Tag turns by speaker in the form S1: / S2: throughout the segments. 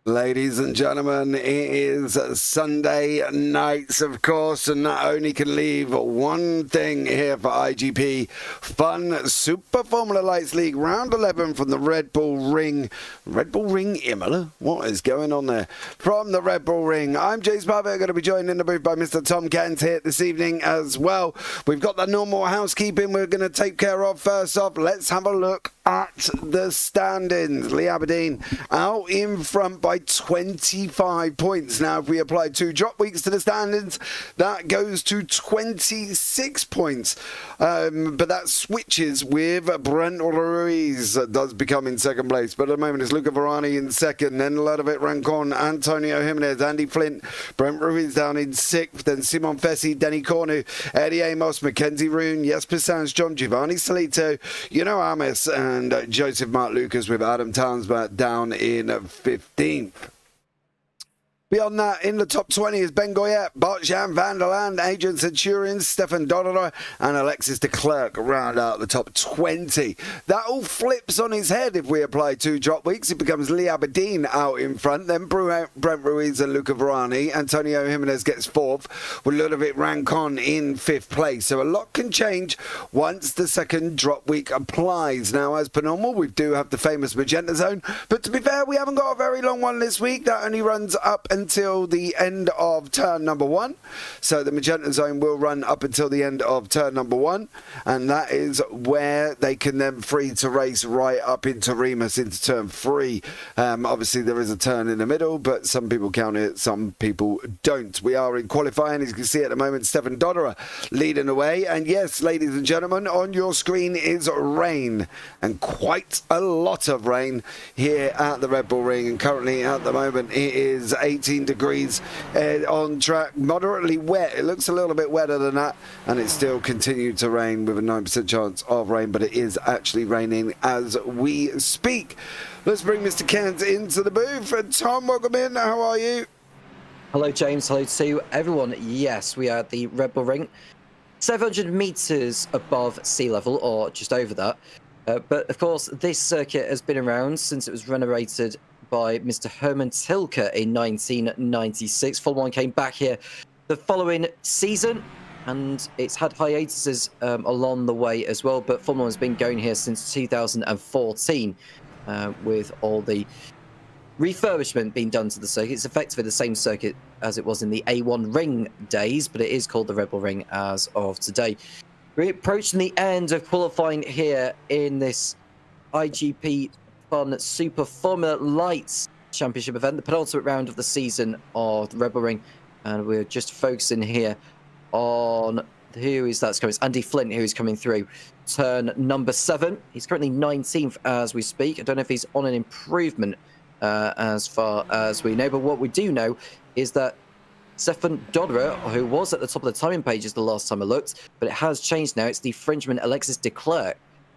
S1: Ladies and gentlemen, it is Sunday nights, of course, and that only can leave one thing here for iGPFun Super Formula Lights League Round 11 from the RedBull Ring. RedBull Ring Imola? What is going on there? From the RedBull Ring, I'm James Parfitt, going to be joined in the booth by Mr. Tom Cairns here this evening as well. We've got the normal housekeeping we're going to take care of. First off, let's have a look at the standings. Lee Aberdeen out in front by 25 points. Now, if we apply 2 drop weeks to the standings, that goes to 26 points. But that switches with Brent Ruiz. That does become in second place. But at the moment, it's Luca Varani in second. Then Ludovic Rancon, Antonio Jimenez, Andy Flint, Brent Ruiz down in 6th. Then Simon Fessi, Denny Cornu, Eddie Amos, Mackenzie Roon, Jesper Sandstrom, Giovanni Salito, Amis, and Joseph Mark Lucas with Adam Townsburg down in 15th. Beyond that, in the top 20 is Ben Goyette, Bart-Jan van der Land, Adrian Centurion, Stefan Dodder, and Alexis de Klerk round out the top 20. That all flips on his head if we apply 2 drop weeks. It becomes Lee Aberdeen out in front, then Brent Ruiz and Luca Varani. Antonio Jimenez gets 4th, with Ludovic Rancon in 5th place. So a lot can change once the second drop week applies. Now, as per normal, we do have the famous Magenta Zone, but to be fair, we haven't got a very long one this week. That only runs up until the end of turn number 1. So the Magenta Zone will run up until the end of turn number 1, and that is where they can then free to race right up into Remus into turn 3. Obviously there is a turn in the middle, but some people count it, some people don't. We are in qualifying, as you can see at the moment. Stefan Dodder leading away, and yes, ladies and gentlemen, on your screen is rain, and quite a lot of rain here at the RedBull Ring. And currently at the moment it is 18 degrees on track, moderately wet. It looks a little bit wetter than that, and it still continued to rain with a 9% chance of rain, but it is actually raining as we speak. Let's bring Mr. Cairns into the booth. And Tom, welcome in. How are you?
S2: Hello, James. Hello to everyone. Yes, we are at the RedBull Ring, 700 meters above sea level, or just over that. But of course, this circuit has been around since it was renovated by Mr. Herman Tilke in 1996. Formula 1 came back here the following season, and it's had hiatuses along the way as well, but Formula 1 has been going here since 2014 with all the refurbishment being done to the circuit. It's effectively the same circuit as it was in the A1 Ring days, but it is called the RedBull Ring as of today. We're approaching the end of qualifying here in this iGPFun Super Formula Lights Championship event, the penultimate round of the season of the RedBull Ring, and we're just focusing here on who is that's coming. It's Andy Flint who is coming through turn number 7. He's currently 19th as we speak. I don't know if he's on an improvement as far as we know, but what we do know is that Stefan Dodder, who was at the top of the timing pages the last time I looked, but it has changed now. It's the Frenchman Alexis de Klerk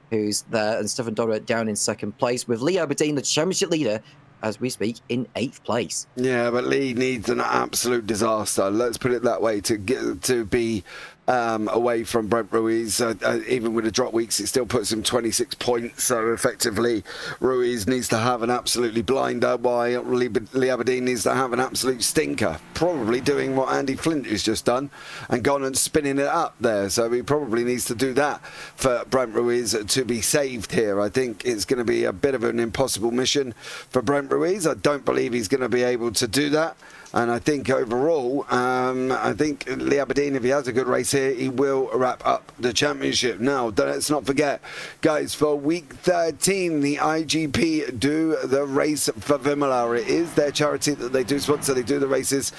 S2: who's there, and Stefan Dodder down in 2nd place, with Lee Aberdeen, the championship leader, as we speak, in 8th place.
S1: Yeah, but Lee needs an absolute disaster, let's put it that way, to get to be away from Brent Ruiz. Even with the drop weeks, it still puts him 26 points. So effectively, Ruiz needs to have an absolutely blinder, while Lee Aberdeen needs to have an absolute stinker. Probably doing what Andy Flint has just done and gone and spinning it up there. So he probably needs to do that for Brent Ruiz to be saved here. I think it's going to be a bit of an impossible mission for Brent Ruiz. I don't believe he's going to be able to do that. And I think overall, I think Lee Aberdeen, if he has a good race here, he will wrap up the championship. Now, let's not forget, guys, for week 13, the IGP do the race for Vimala. It is their charity that they do sponsor. They do the races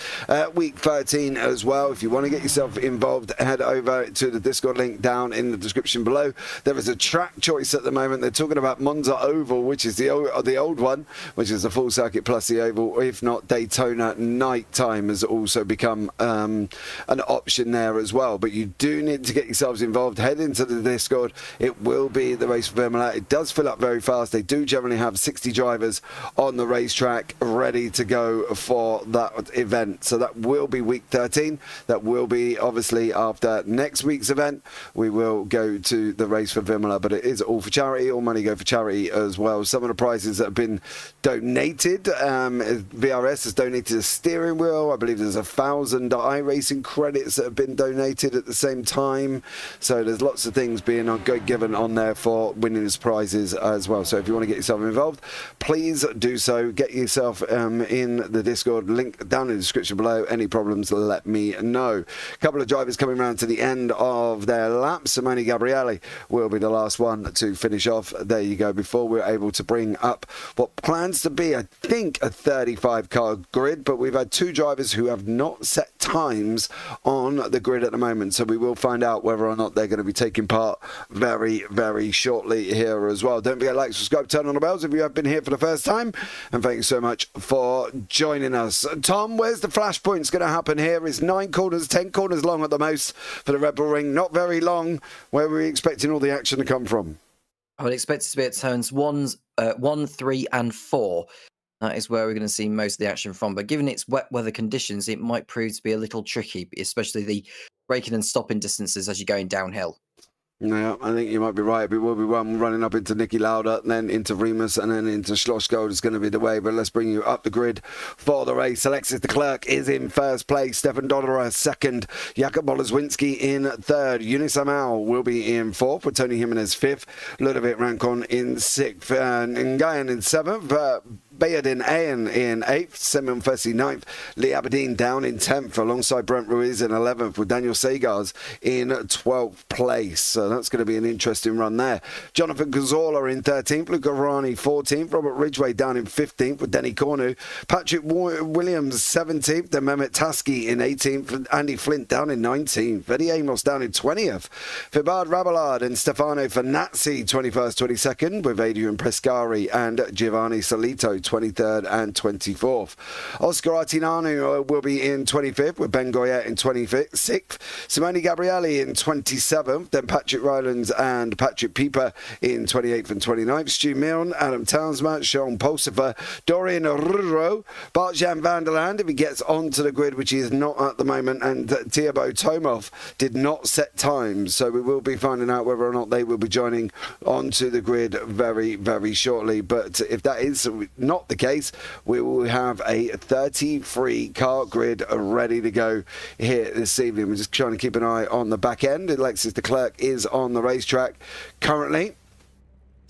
S1: week 13 as well. If you want to get yourself involved, head over to the Discord link down in the description below. There is a track choice at the moment. They're talking about Monza Oval, which is the old one, which is the full circuit plus the oval, if not Daytona night time has also become an option there as well. But you do need to get yourselves involved. Head into the Discord. It will be the race for Vimala. It does fill up very fast. They do generally have 60 drivers on the racetrack ready to go for that event. So that will be week 13. That will be obviously after next week's event. We will go to the race for Vimala, but it is all for charity. All money go for charity as well. Some of the prizes that have been donated, VRS has donated a steering wheel. I believe there's 1,000 iRacing credits that have been donated at the same time. So there's lots of things being given on there for winning prizes as well. So if you want to get yourself involved, please do so. Get yourself in the Discord, link down in the description below. Any problems, let me know. A couple of drivers coming around to the end of their lap. Simone Gabriele will be the last one to finish off. There you go, before we're able to bring up what plans to be, I think, a 35 car grid, but we've had two drivers who have not set times on the grid at the moment, so we will find out whether or not they're going to be taking part very, very shortly here as well. Don't forget to like, subscribe, turn on the bells if you have been here for the first time, and thank you so much for joining us. Tom, where's the flashpoint's going to happen here? It's 9 corners, 10 corners long at the most for the RedBull Ring. Not very long. Where were we expecting all the action to come from?
S2: I would expect it to be at turns 1, 3, and 4. That is where we're going to see most of the action from. But given its wet weather conditions, it might prove to be a little tricky, especially the braking and stopping distances as you're going downhill.
S1: Yeah, I think you might be right. We will be one running up into Nicky Lauda, then into Remus, and then into Schlossgold is going to be the way. But let's bring you up the grid for the race. Alexis de Klerk is in first place. Stefan Dodderer second. Jakub Boleswinski in third. Eunice Amal will be in fourth, with Tony Jimenez fifth. Ludovic Rancon in sixth. Ngayan in seventh. Bayardin Ayan in 8th, Semyon Fessi 9th, Lee Aberdeen down in 10th, alongside Brent Ruiz in 11th, with Daniel Sagars in 12th place. So that's going to be an interesting run there. Jonathan Cazorla in 13th, Luca Rani 14th, Robert Ridgway down in 15th with Denny Cornu, Patrick Williams 17th, then Mehmet Taski in 18th, Andy Flint down in 19th, Eddie Amos down in 20th, Fibard Rabelard and Stefano Fanazzi 21st, 22nd, with Adrian Prescari and Giovanni Solito 23rd and 24th. Oscar Artinanu will be in 25th, with Ben Goyet in 26th, Simone Gabriele in 27th, then Patrick Rylands and Patrick Pieper in 28th and 29th, Stu Milne, Adam Townsman, Sean Pulsifer, Dorian Ruro, Bart-Jan van der Land if he gets onto the grid, which he is not at the moment, and Thibaut Tomov did not set times, so we will be finding out whether or not they will be joining onto the grid very, very shortly. But if that is not the case, we will have a 33 car grid ready to go here this evening. We're just trying to keep an eye on the back end. Alexis de Klerk is on the racetrack currently,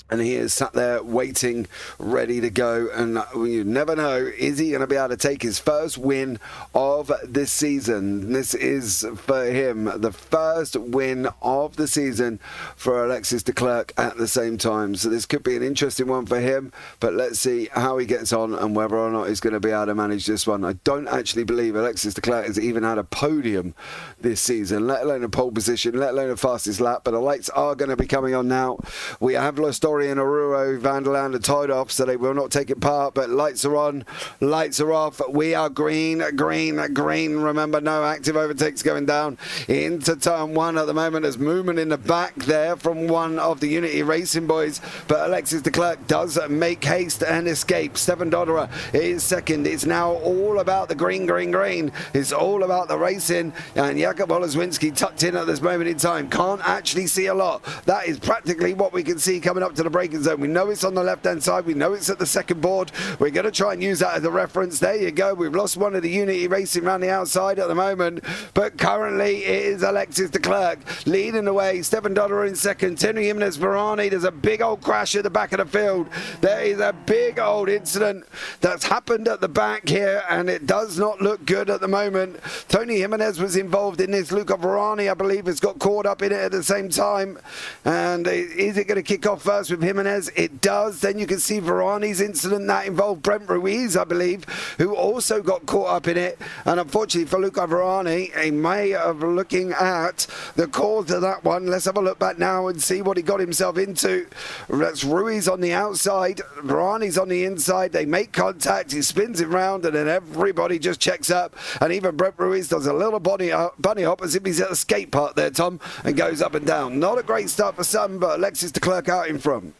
S1: and he is sat there waiting, ready to go. And you never know, is he going to be able to take his first win of this season? This is for him the first win of the season for Alexis de Klerk at the same time. So this could be an interesting one for him, but let's see how he gets on and whether or not he's going to be able to manage this one. I don't actually believe Alexis de Klerk has even had a podium this season, let alone a pole position, let alone a fastest lap. But the lights are going to be coming on now. We have lost Dorian Aruro, Van der Land are tied off, so they will not take it part, but lights are on, lights are off. We are green, green, green. Remember, no active overtakes going down into turn 1 at the moment. There's movement in the back there from one of the Unity Racing boys, but Alexis de Klerk does make haste and escape. Stefan Dodderer is second. It's now all about the green, green, green. It's all about the racing, and Jakub Boleswinski tucked in at this moment in time. Can't actually see a lot. That is practically what we can see coming up to the braking zone. We know it's on the left-hand side. We know it's at the second board. We're going to try and use that as a reference. There you go. We've lost one of the Unity Racing around the outside at the moment, but currently it is Alexis de Klerk leading the way. Stefan Dodderer in second. Tino Jimenez Varane. There's a big old crash at the back of the field. There is a big old incident that's happened at the back here, and it does not look good at the moment. Tony Jimenez was involved in this. Luca Varane, I believe, has got caught up in it at the same time. And is it going to kick off first with with Jimenez? It does. Then you can see Varani's incident that involved Brent Ruiz, I believe, who also got caught up in it. And unfortunately for Luca Varani, he may have looking at the cause of that one. Let's have a look back now and see what he got himself into. That's Ruiz on the outside, Varani's on the inside. They make contact, he spins it round, and then everybody just checks up. And even Brent Ruiz does a little bunny hop as if he's at a skate park there, Tom, and goes up and down. Not a great start for some, but Alexis de Klerk out in front.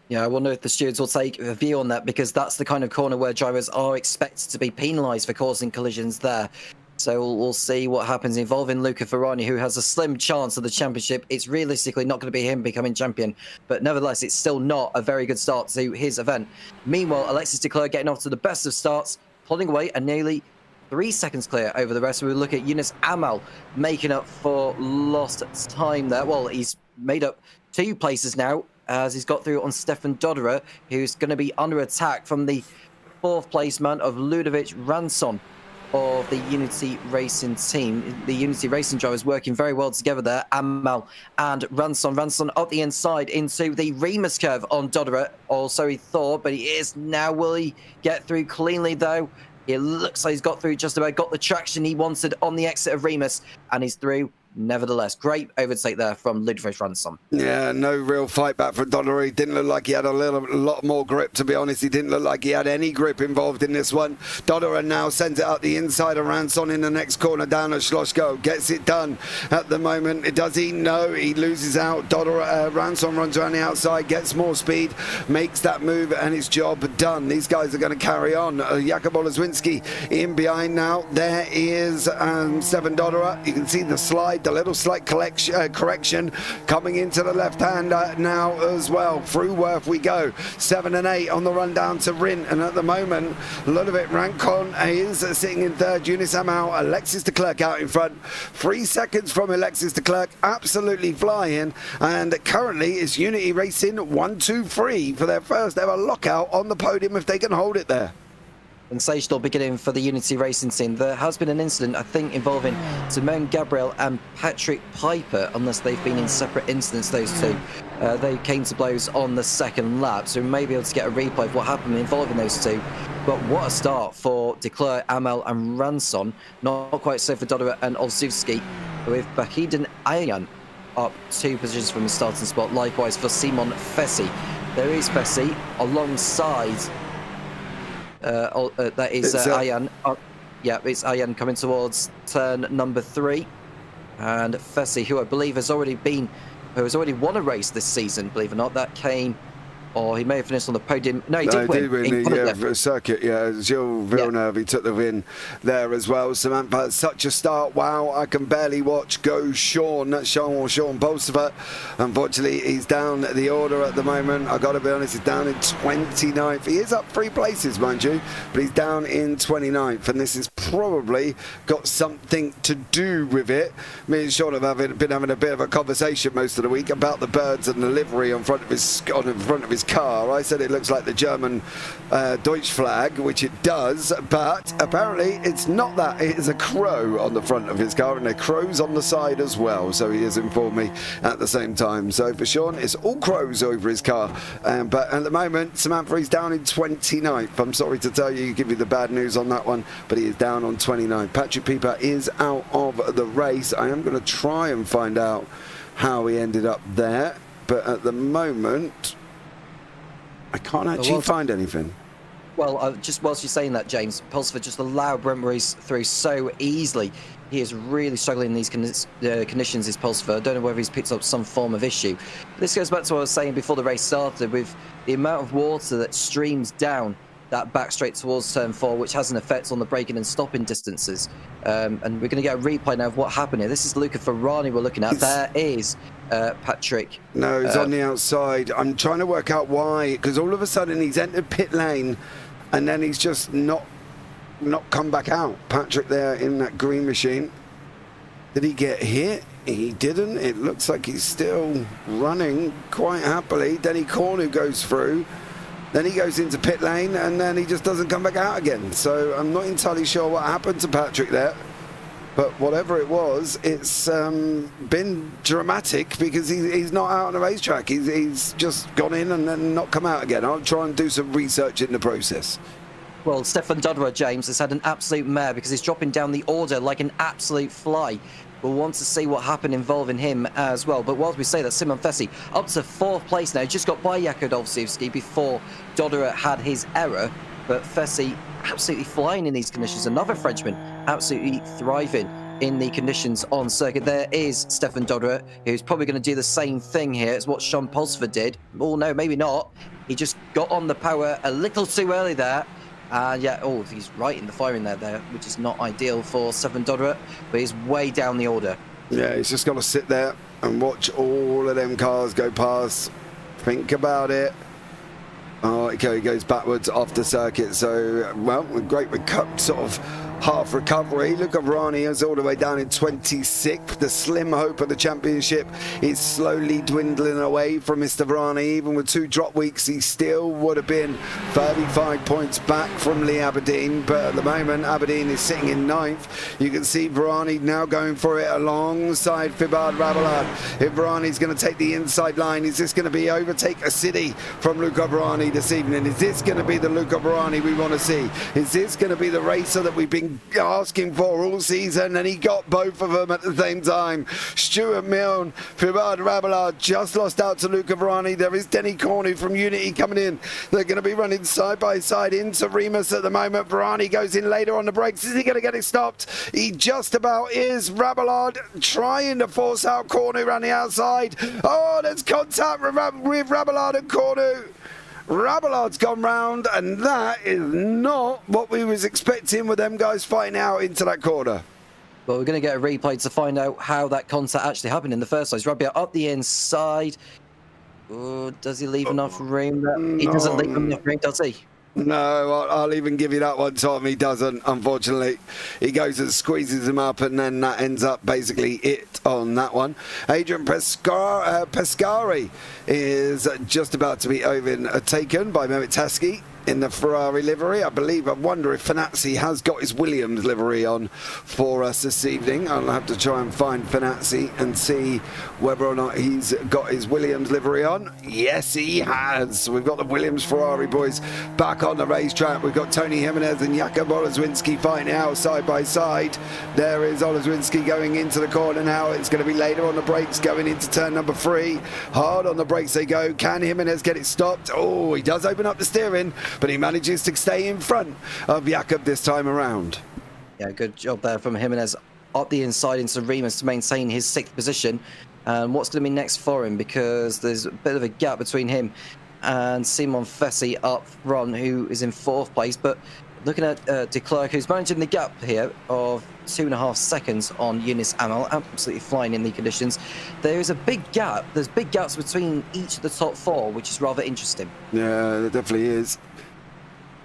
S2: Yeah, I wonder if the stewards will take a view on that, because that's the kind of corner where drivers are expected to be penalised for causing collisions there. So we'll see what happens involving Luca Varani, who has a slim chance of the championship. It's realistically not going to be him becoming champion, but nevertheless, it's still not a very good start to his event. Meanwhile, Alexis de Klerk getting off to the best of starts, plodding away and nearly 3 seconds clear over the rest. We look at Yunus Amal making up for lost time there. Well, he's made up 2 places now, as he's got through on Stefan Dodderer, who's going to be under attack from the 4th place man of Ludovic Ranson of the Unity Racing team. The Unity Racing drivers working very well together there. Amal and Ranson. Ranson up the inside into the Remus curve on Dodderer, or so he thought, but he is now. Will he get through cleanly though? It looks like he's got through just about, got the traction he wanted on the exit of Remus, and he's through. Nevertheless, great overtake there from Ludovic Ranson.
S1: Yeah, no real fight back from Dodderer. He didn't look like he had a lot more grip, to be honest. He didn't look like he had any grip involved in this one. Dodderer now sends it up the inside of Ranson in the next corner down at Schlossgo. Gets it done at the moment. Does he? No, he loses out. Ranson runs around the outside, gets more speed, makes that move, and his job done. These guys are going to carry on. Jakub Oleszewski in behind now. There is Stefan Dodderer. You can see the slide. The little slight correction coming into the left hand now as well. Through Worth we go. 7 and 8 on the run down to Rin, and at the moment Ludovic Rancon is sitting in 3rd. Yunus Amal, Alexis de Klerk out in front. 3 seconds from Alexis de Klerk, absolutely flying, and currently it's Unity Racing 1-2-3 for their first ever lockout on the podium if they can hold it there.
S2: Sensational beginning for the Unity Racing team. There has been an incident, I think, involving Simone Gabriel and Patrick Piper, unless they've been in separate incidents, those two. They came to blows on the 2nd lap, so we may be able to get a replay of what happened involving those two. But what a start for de Klerk, Amal and Ranson. Not quite so for Dodderer and Olszewski, with Bahidin Ayan up 2 positions from the starting spot. Likewise for Simon Fessi. There is Fessi alongside... that is Ayan. Yeah, it's Ayan coming towards turn number 3, and Fessi, who I believe has already won a race this season. Believe it or not, that came, or he may have finished on the podium. No, he did win.
S1: Yeah, circuit. Yeah, Gilles Villeneuve, he took the win there as well. Samantha, such a start. Wow, I can barely watch. Go Sean Bolsover. Unfortunately, he's down the order at the moment. I got to be honest, he's down in 29th. He is up 3 places, mind you, but he's down in 29th, and this has probably got something to do with it. Me and Sean have been having a bit of a conversation most of the week about the birds and the livery on front of his car. I said it looks like the German Deutsch flag, which it does, but apparently it's not that. It is a crow on the front of his car, and there are crows on the side as well, so he has informed me at the same time. So for Sean, it's all crows over his car, but at the moment Samantha is down in 29th. I'm sorry to tell you, give you the bad news on that one, but he is down on 29th. Patrick Pieper is out of the race. I am going to try and find out how he ended up there, but at the moment I can't actually find anything.
S2: Well, just whilst you're saying that, James, Pulsifer just allowed Brent Ruiz through so easily. He is really struggling in these conditions, is Pulsifer. I don't know whether he's picked up some form of issue. This goes back to what I was saying before the race started, with the amount of water that streams down that back straight towards turn 4, which has an effect on the braking and stopping distances. And we're going to get a replay now of what happened here. This is Luca Ferrari we're looking at. There is Patrick.
S1: No, he's on the outside. I'm trying to work out why, because all of a sudden he's entered pit lane and then he's just not come back out. Patrick there in that green machine. Did he get hit? He didn't. It looks like he's still running quite happily. Denny Cornu goes through. Then he goes into pit lane and then he just doesn't come back out again. So I'm not entirely sure what happened to Patrick there. But whatever it was, it's been dramatic because he's not out on the racetrack. He's just gone in and then not come out again. I'll try and do some research in the process.
S2: Well, Stefan Dodderer, James, has had an absolute mare because he's dropping down the order like an absolute fly. We'll want to see what happened involving him as well. But whilst we say that, Simon Fessy up to 4th place now, just got by Jakub Olszewski before Dodderer had his error. But Fessy absolutely flying in these conditions. Another Frenchman absolutely thriving in the conditions on circuit. There is Stefan Dodderer, who's probably going to do the same thing here as what Sean Pulsford did. Oh, no, maybe not. He just got on the power a little too early there. And yeah, oh, he's right in the firing there, which is not ideal for Stefan Dodderer, but he's way down the order.
S1: Yeah, he's just got to sit there and watch all of them cars go past. Think about it. Oh, okay, he goes backwards off the circuit. So, well, a great sort of half recovery. Luca Brani is all the way down in 26th. The slim hope of the championship is slowly dwindling away from Mr. Brani. Even with 2 drop weeks, he still would have been 35 points back from Lee Aberdeen. But at the moment, Aberdeen is sitting in 9th. You can see Brani now going for it alongside Fibard Rabelard. If Brani's going to take the inside line, is this going to be overtake a city from Luca Brani this evening? Is this going to be the Luca Brani we want to see? Is this going to be the racer that we've been asking for all season? And he got both of them at the same time. Stuart Milne, Fibard Rabelard just lost out to Luca Brani. There is Denny Cornu from Unity coming in. They're going to be running side by side into Remus at the moment. Brani goes in later on the brakes. Is he going to get it stopped? He just about is. Rabelard trying to force out Cornu around the outside. Oh, there's contact with Rabelard and Cornu. Rabelard's gone round, and that is not what we was expecting with them guys fighting out into that corner.
S2: Well, we're going to get a replay to find out how that contact actually happened in the first place. Rabiot up the inside. Oh, does he leave enough room? He doesn't leave enough room, does he?
S1: No, I'll even give you that one, Tom. He doesn't, unfortunately. He goes and squeezes him up, and then that ends up basically it on that one. Adrian Pescari is just about to be overtaken by Mehmet Taski in the Ferrari livery. I wonder if Fanazzi has got his Williams livery on for us this evening. I'll have to try and find Fanazzi and see whether or not he's got his Williams livery on. Yes, he has. We've got the Williams Ferrari boys back on the racetrack. We've got Tony Jimenez and Jakub Oleszewski fighting out side by side. There is Oleszewski going into the corner now. It's going to be later on the brakes going into turn number 3. Hard on the brakes they go. Can Jimenez get it stopped? Oh, he does open up the steering, but he manages to stay in front of Jakub this time around.
S2: Yeah, good job there from Jimenez up the inside into Remus to maintain his 6th position. And what's going to be next for him, because there's a bit of a gap between him and Simon Fessy up front, who is in 4th place. But looking at de Klerk, who's managing the gap here of 2.5 seconds on Yunus Amal, absolutely flying in the conditions. There is a big gap. There's big gaps between each of the top 4, which is rather interesting.
S1: Yeah, there definitely is.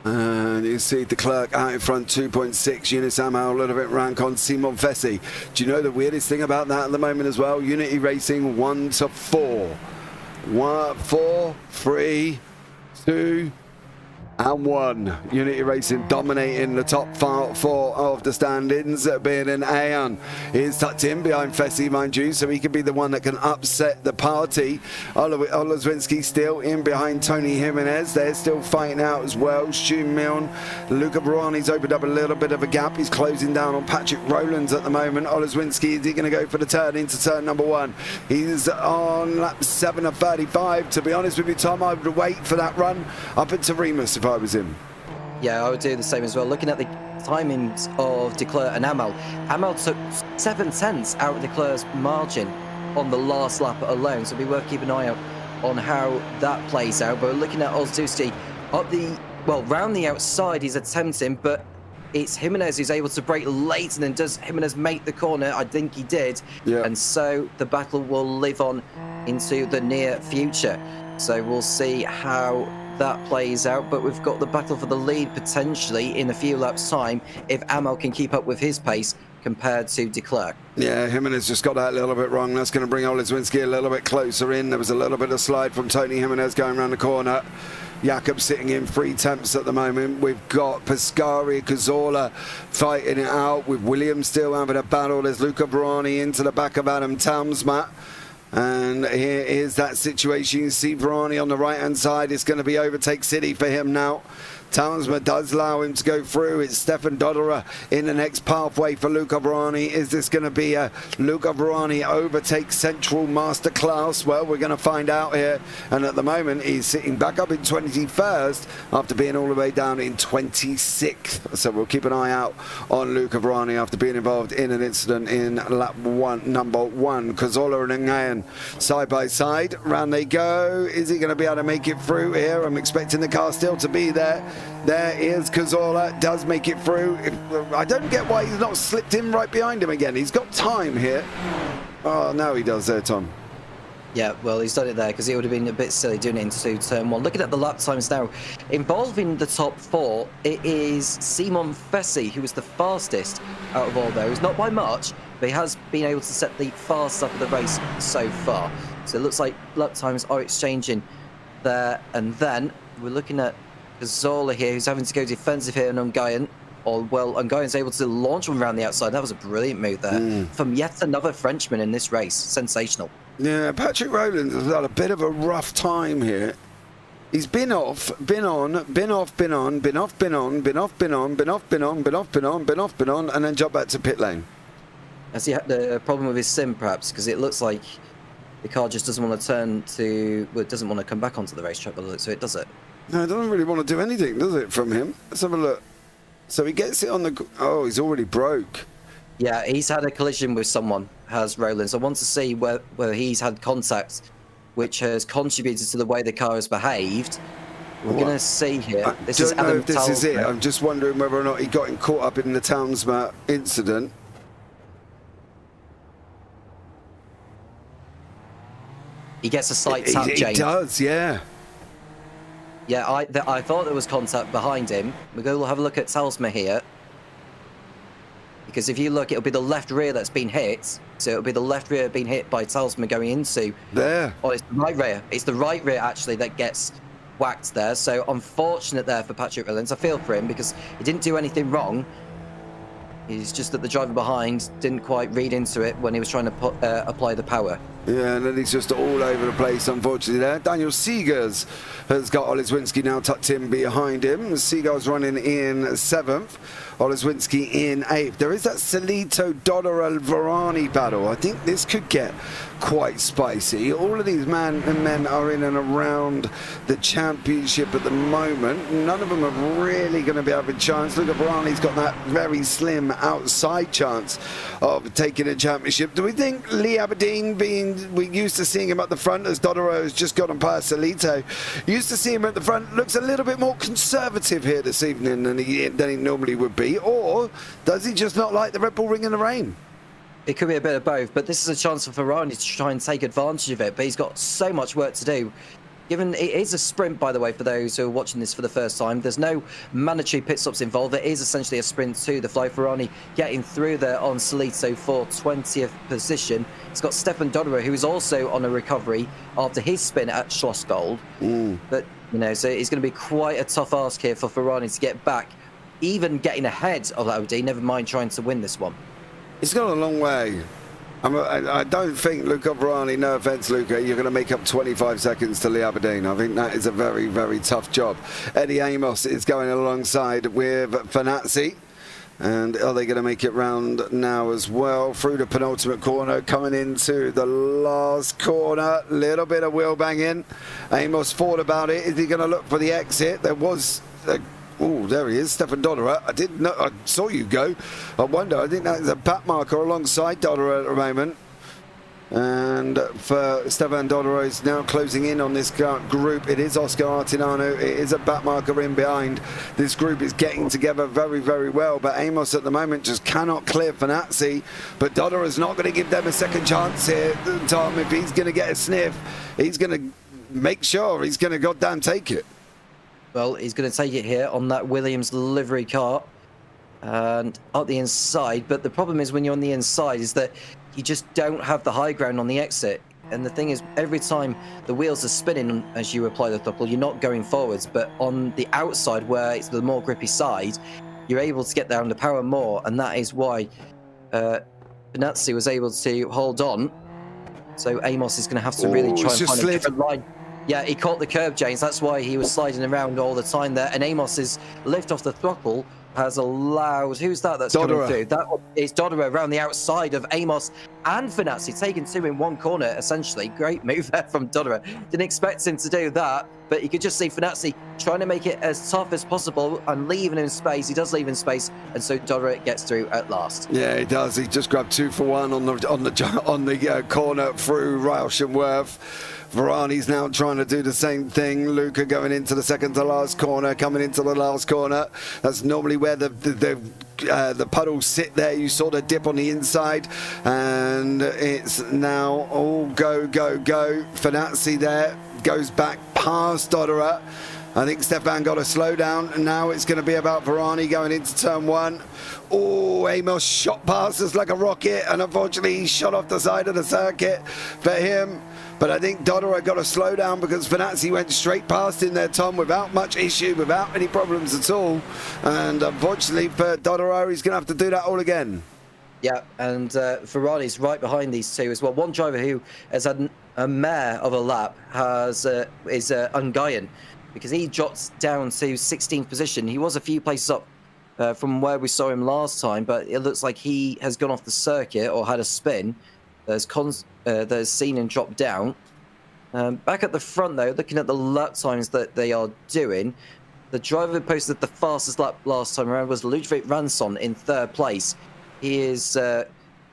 S1: And you see de Klerk out in front, 2.6. Yunus Amal a little bit rank on Simon Fessy. Do you know the weirdest thing about that at the moment as well? Unity Racing 1 to 4. 4, 3, 2, and 1. Unity Racing dominating the top 4 of the standings, being an Aeon. He's tucked in behind Fessy, mind you, so he could be the one that can upset the party. Oleszewski still in behind Tony Jimenez. They're still fighting out as well. Stu Milne. Luca Brani's opened up a little bit of a gap. He's closing down on Patrick Rowlands at the moment. Oleszewski, is he going to go for the turn into turn number 1? He's on lap 7 of 35. To be honest with you, Tom, I would wait for that run up into Remus if I was him.
S2: Yeah, I would do the same as well. Looking at the timings of de Klerk and Amal, Amal took 7 tenths out of de Klerk's margin on the last lap alone, so it'll be worth keeping an eye out on how that plays out. But looking at Olszewski round the outside, he's attempting, but it's Jimenez who's able to brake late. And then does Jimenez make the corner? I think he did. Yeah. And so the battle will live on into the near future. So we'll see how that plays out, but we've got the battle for the lead potentially in a few laps time if Amal can keep up with his pace compared to de Klerk.
S1: Yeah, Jimenez just got that a little bit wrong. That's going to bring Oleswinski a little bit closer in. There was a little bit of slide from Tony Jimenez going around the corner. Jakob sitting in 3 temps at the moment. We've got Pescari, Cazorla fighting it out with Williams still having a battle. There's Luca Verani into the back of Adam Townsmat. And here is that situation. You see Verani on the right-hand side. It's going to be overtake city for him now. Townsma does allow him to go through. It's Stefan Dodera in the next pathway for Luca Verani. Is this going to be a Luca Verani overtake Central Masterclass? Well, we're going to find out here. And at the moment, he's sitting back up in 21st after being all the way down in 26th. So we'll keep an eye out on Luca Verani after being involved in an incident in lap number 1. Cazorla and Ngayan side by side. Round they go. Is he going to be able to make it through here? I'm expecting the car still to be there. There is Cazorla, does make it through. I don't get why he's not slipped in right behind him again. He's got time here. Oh, now he does there, Tom.
S2: Yeah, well, he's done it there because it would have been a bit silly doing it into turn 1. Looking at the lap times now, involving the top 4, it is Simon Fessi who was the fastest out of all those. Not by much, but he has been able to set the fastest up of the race so far. So it looks like lap times are exchanging there. And then we're looking at Zola here, who's having to go defensive here on Ungayan. Well, Ungayan's able to launch one around the outside. That was a brilliant move there from yet another Frenchman in this race. Sensational.
S1: Yeah, Patrick Rowland has had a bit of a rough time here. He's been off, been on, been off, been on, been off, been on, been off, been on, been off, been on, been off, been on, been off, been on, and then jumped back to pit lane.
S2: Has he had a problem with his sim, perhaps? Because it looks like the car just doesn't want to turn to... Well, it doesn't want to come back onto the racetrack by the looks of it, does it?
S1: No, it doesn't really want to do anything, does it, from him? Let's have a look. So he gets it on the... Oh, he's already broke.
S2: Yeah, he's had a collision with someone, has Rowland. So I want to see whether he's had contact, which has contributed to the way the car has behaved. We're going to see here.
S1: I don't know if this is it. I'm just wondering whether or not he got caught up in the Townsma incident.
S2: He gets a slight tap, James.
S1: He does, yeah.
S2: Yeah, I thought there was contact behind him. We'll go have a look at Talisman here. Because if you look, it'll be the left rear that's been hit. So it'll be the left rear being hit by Talisman going into...
S1: There.
S2: Oh, it's the right rear. It's the right rear, actually, that gets whacked there. So unfortunate there for Patrick Rowlands. I feel for him because he didn't do anything wrong. He's just that the driver behind didn't quite read into it when he was trying to apply the power. Yeah,
S1: and then he's just all over the place, unfortunately, there. Daniel Seegers has got Oleswinski now tucked in behind him. Seegers running in 7th. Oleswinski in 8th. There is that Salito Dodora Verani battle. I think this could get quite spicy. All of these men are in and around the championship at the moment. None of them are really going to be having a chance. Look at Verani's got that very slim outside chance of taking a championship. Do we think Lee Aberdeen we're used to seeing him at the front as Dodoro has just gotten past Salito. Used to see him at the front, looks a little bit more conservative here this evening than he normally would be. Or does he just not like the Red Bull Ring in the rain?
S2: It could be a bit of both, but this is a chance for Ferrari to try and take advantage of it. But he's got so much work to do. Given it is a sprint, by the way, for those who are watching this for the first time, there's no mandatory pit stops involved. It is essentially a sprint to the fly. Ferrari getting through there on Salito for 20th position. It's got Stefan Dodera, who is also on a recovery after his spin at Schlossgold. But, you know, so it's going to be quite a tough ask here for Ferrari to get back, even getting ahead of Audi, never mind trying to win this one.
S1: It's gone a long way. I don't think Luca Verani, no offence, Luca, you're going to make up 25 seconds to Lee Aberdeen. I think that is a very, very tough job. Eddie Amos is going alongside with Fanazzi. And are they going to make it round now as well? Through the penultimate corner, coming into the last corner. Little bit of wheel banging. Amos thought about it. Is he going to look for the exit? There was... Oh, there he is, Stefan Dodera. I didn't know. I saw you go. I wonder. I think that is a back marker alongside Dodera at the moment. And for Stefan Dodera is now closing in on this group. It is Oscar Artinano. It is a back marker in behind. This group is getting together very, very well. But Amos at the moment just cannot clear Fanazzi. But Dodera is not going to give them a second chance here, Tom. If he's going to get a sniff, he's going to make sure he's going to goddamn take it.
S2: Well, he's going to take it here on that Williams livery car. and up the inside. But the problem is when you're on the inside is that you just don't have the high ground on the exit. And the thing is, every time the wheels are spinning as you apply the throttle, you're not going forwards. But on the outside, where it's the more grippy side, you're able to get there under power more. And that is why Benazzi was able to hold on. So Amos is going to have to really try and find a different line. Yeah, he caught the curb, James. That's why he was sliding around all the time there. And Amos's lift off the throttle has allowed... Who's that that's coming through? That is Dodera around the outside of Amos and Benazzi, taking two in one corner, essentially. Great move there from Dodera. Didn't expect him to do that, but you could just see Benazzi trying to make it as tough as possible and leaving him space. He does leave in space, and so Dodera gets through at last.
S1: Yeah, he does. He just grabbed 2 for 1 on the corner through Roush and Worth. Varani's now trying to do the same thing. Luca going into the second to last corner, coming into the last corner. That's normally where the puddles sit there. You saw the dip on the inside, and it's now all go, go, go. Benazzi there goes back past Dodera. I think Stefan got a slowdown, and now it's going to be about Varani going into turn 1. Oh, Amos shot past us like a rocket, and unfortunately he shot off the side of the circuit for him. But I think Dodera got a slowdown because Benazzi went straight past in there, Tom, without much issue, without any problems at all. And unfortunately for Dodera, he's going to have to do that all again.
S2: Yeah, and Varani's right behind these two as well. One driver who has had a mare of a lap is Ungayan, because he drops down to 16th position. He was a few places up from where we saw him last time, but it looks like he has gone off the circuit or had a spin. There's seen him drop down. Back at the front, though, looking at the lap times that they are doing, the driver who posted the fastest lap last time around was Ludwig Ransson in 3rd place. He is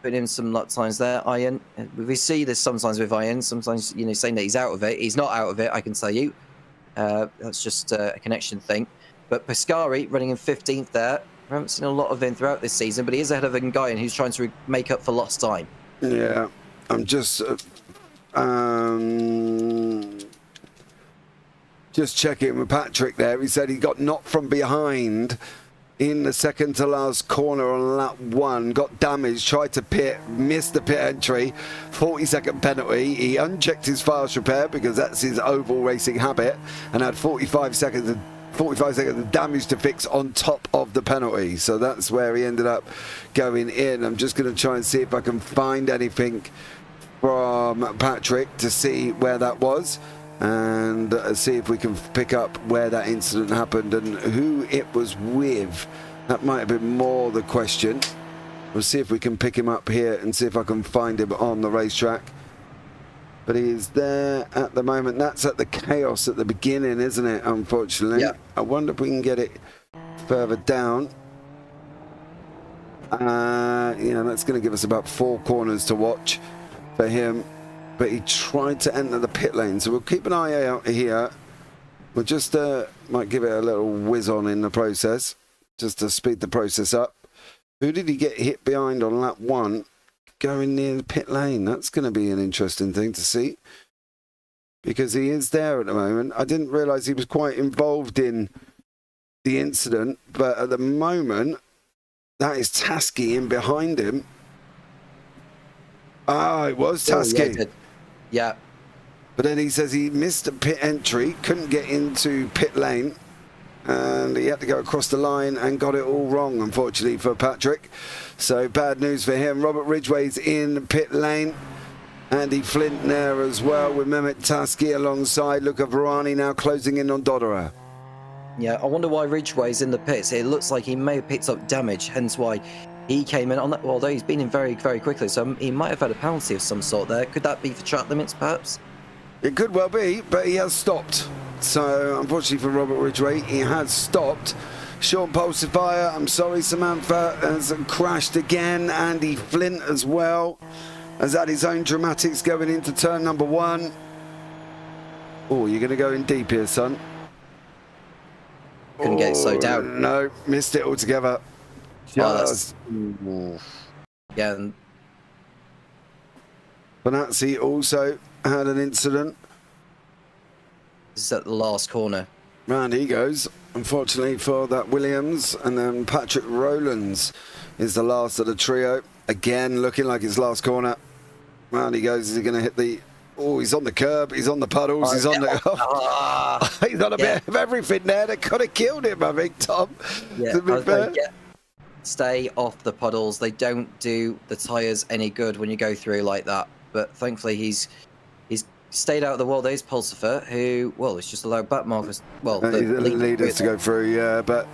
S2: putting in some lap times there. Ian, we see this sometimes with Ian, sometimes, you know, saying that he's out of it. He's not out of it, I can tell you. That's just a connection thing. But Pescari running in 15th there. We haven't seen a lot of him throughout this season, but he is ahead of Nguyen, who's trying to make up for lost time.
S1: Yeah, I'm just checking with Patrick there. He said he got knocked from behind in the second to last corner on lap 1, got damaged, tried to pit, missed the pit entry, 40-second penalty. He unchecked his fast repair because that's his oval racing habit, and had 45 seconds of damage to fix on top of the penalty. So that's where he ended up going in. I'm just going to try and see if I can find anything from Patrick to see where that was, and see if we can pick up where that incident happened and who it was with. That might have been more the question. We'll see if we can pick him up here and see if I can find him on the racetrack. But he is there at the moment. That's at the chaos at the beginning, isn't it? Unfortunately.
S2: Yeah.
S1: I wonder if we can get it further down. Yeah, that's going to give us about 4 corners to watch for him. But he tried to enter the pit lane, so we'll keep an eye out here. We'll just might give it a little whiz on in the process, just to speed the process up. Who did he get hit behind on lap 1? Going near the pit lane. That's going to be an interesting thing to see, because he is there at the moment. I didn't realise he was quite involved in the incident, but at the moment, that is Tasky in behind him. Ah, it was Tasky.
S2: Yeah.
S1: But then he says he missed a pit entry, couldn't get into pit lane, and he had to go across the line and got it all wrong, unfortunately, for Patrick. So bad news for him. Robert Ridgway's in pit lane. Andy Flint there as well with Mehmet Tasky alongside. Luca Varani now closing in on Dodera.
S2: Yeah, I wonder why Ridgway's in the pits. It looks like he may have picked up damage, hence why he came in on that. Although he's been in very, very quickly, so he might have had a penalty of some sort there. Could that be for track limits, perhaps?
S1: It could well be, but he has stopped. So unfortunately for Robert Ridgway, he has stopped. Sean Pulsifier, I'm sorry, Samantha, has crashed again. Andy Flint as well has had his own dramatics going into turn number 1. Oh, you're going to go in deep here, son.
S2: Couldn't get it slowed down.
S1: No, missed it altogether. Just.
S2: Yeah. And
S1: Benazzi also had an incident.
S2: this is at the last corner.
S1: Round he goes, unfortunately for that Williams, and then Patrick Rowlands is the last of the trio. Again, looking like his last corner. Round he goes. Is he going to hit the... Oh, he's on the curb. He's on the puddles. He's on the... he's on a bit of everything there that could have killed him, I think, Tom.
S2: Yeah,
S1: To be fair.
S2: Stay off the puddles. They don't do the tyres any good when you go through like that. But thankfully, he's stayed out of the wall. There's Pulsifer, who, well, it's just allowed back markers. Well, the
S1: leaders to go through, yeah. But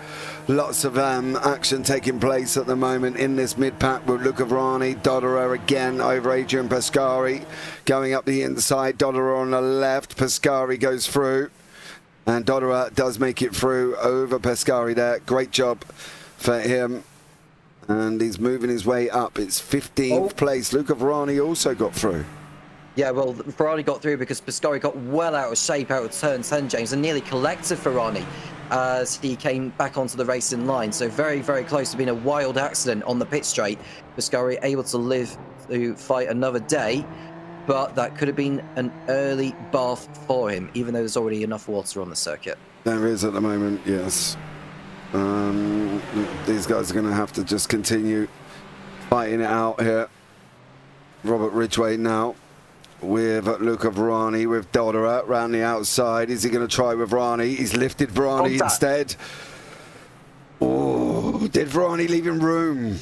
S1: lots of action taking place at the moment in this mid-pack with Luca Vrani, Dodderer again over Adrian Pescari, going up the inside. Dodderer on the left. Pescari goes through, and Dodderer does make it through over Pescari there. Great job for him. And he's moving his way up. It's 15th place. Luca Vrani also got through.
S2: Yeah, well, Ferrari got through because Pescari got well out of shape out of turn 10, James, and nearly collected Ferrari as he came back onto the racing line. So very, very close to being a wild accident on the pit straight. Pescari able to live to fight another day, but that could have been an early bath for him, even though there's already enough water on the circuit.
S1: There is at the moment, yes. These guys are going to have to just continue fighting it out here. Robert Ridgway now with Luca Vrani, with Dodderer round the outside. Is he going to try with Vrani? He's lifted Vrani instead. Oh, did Vrani leave him room?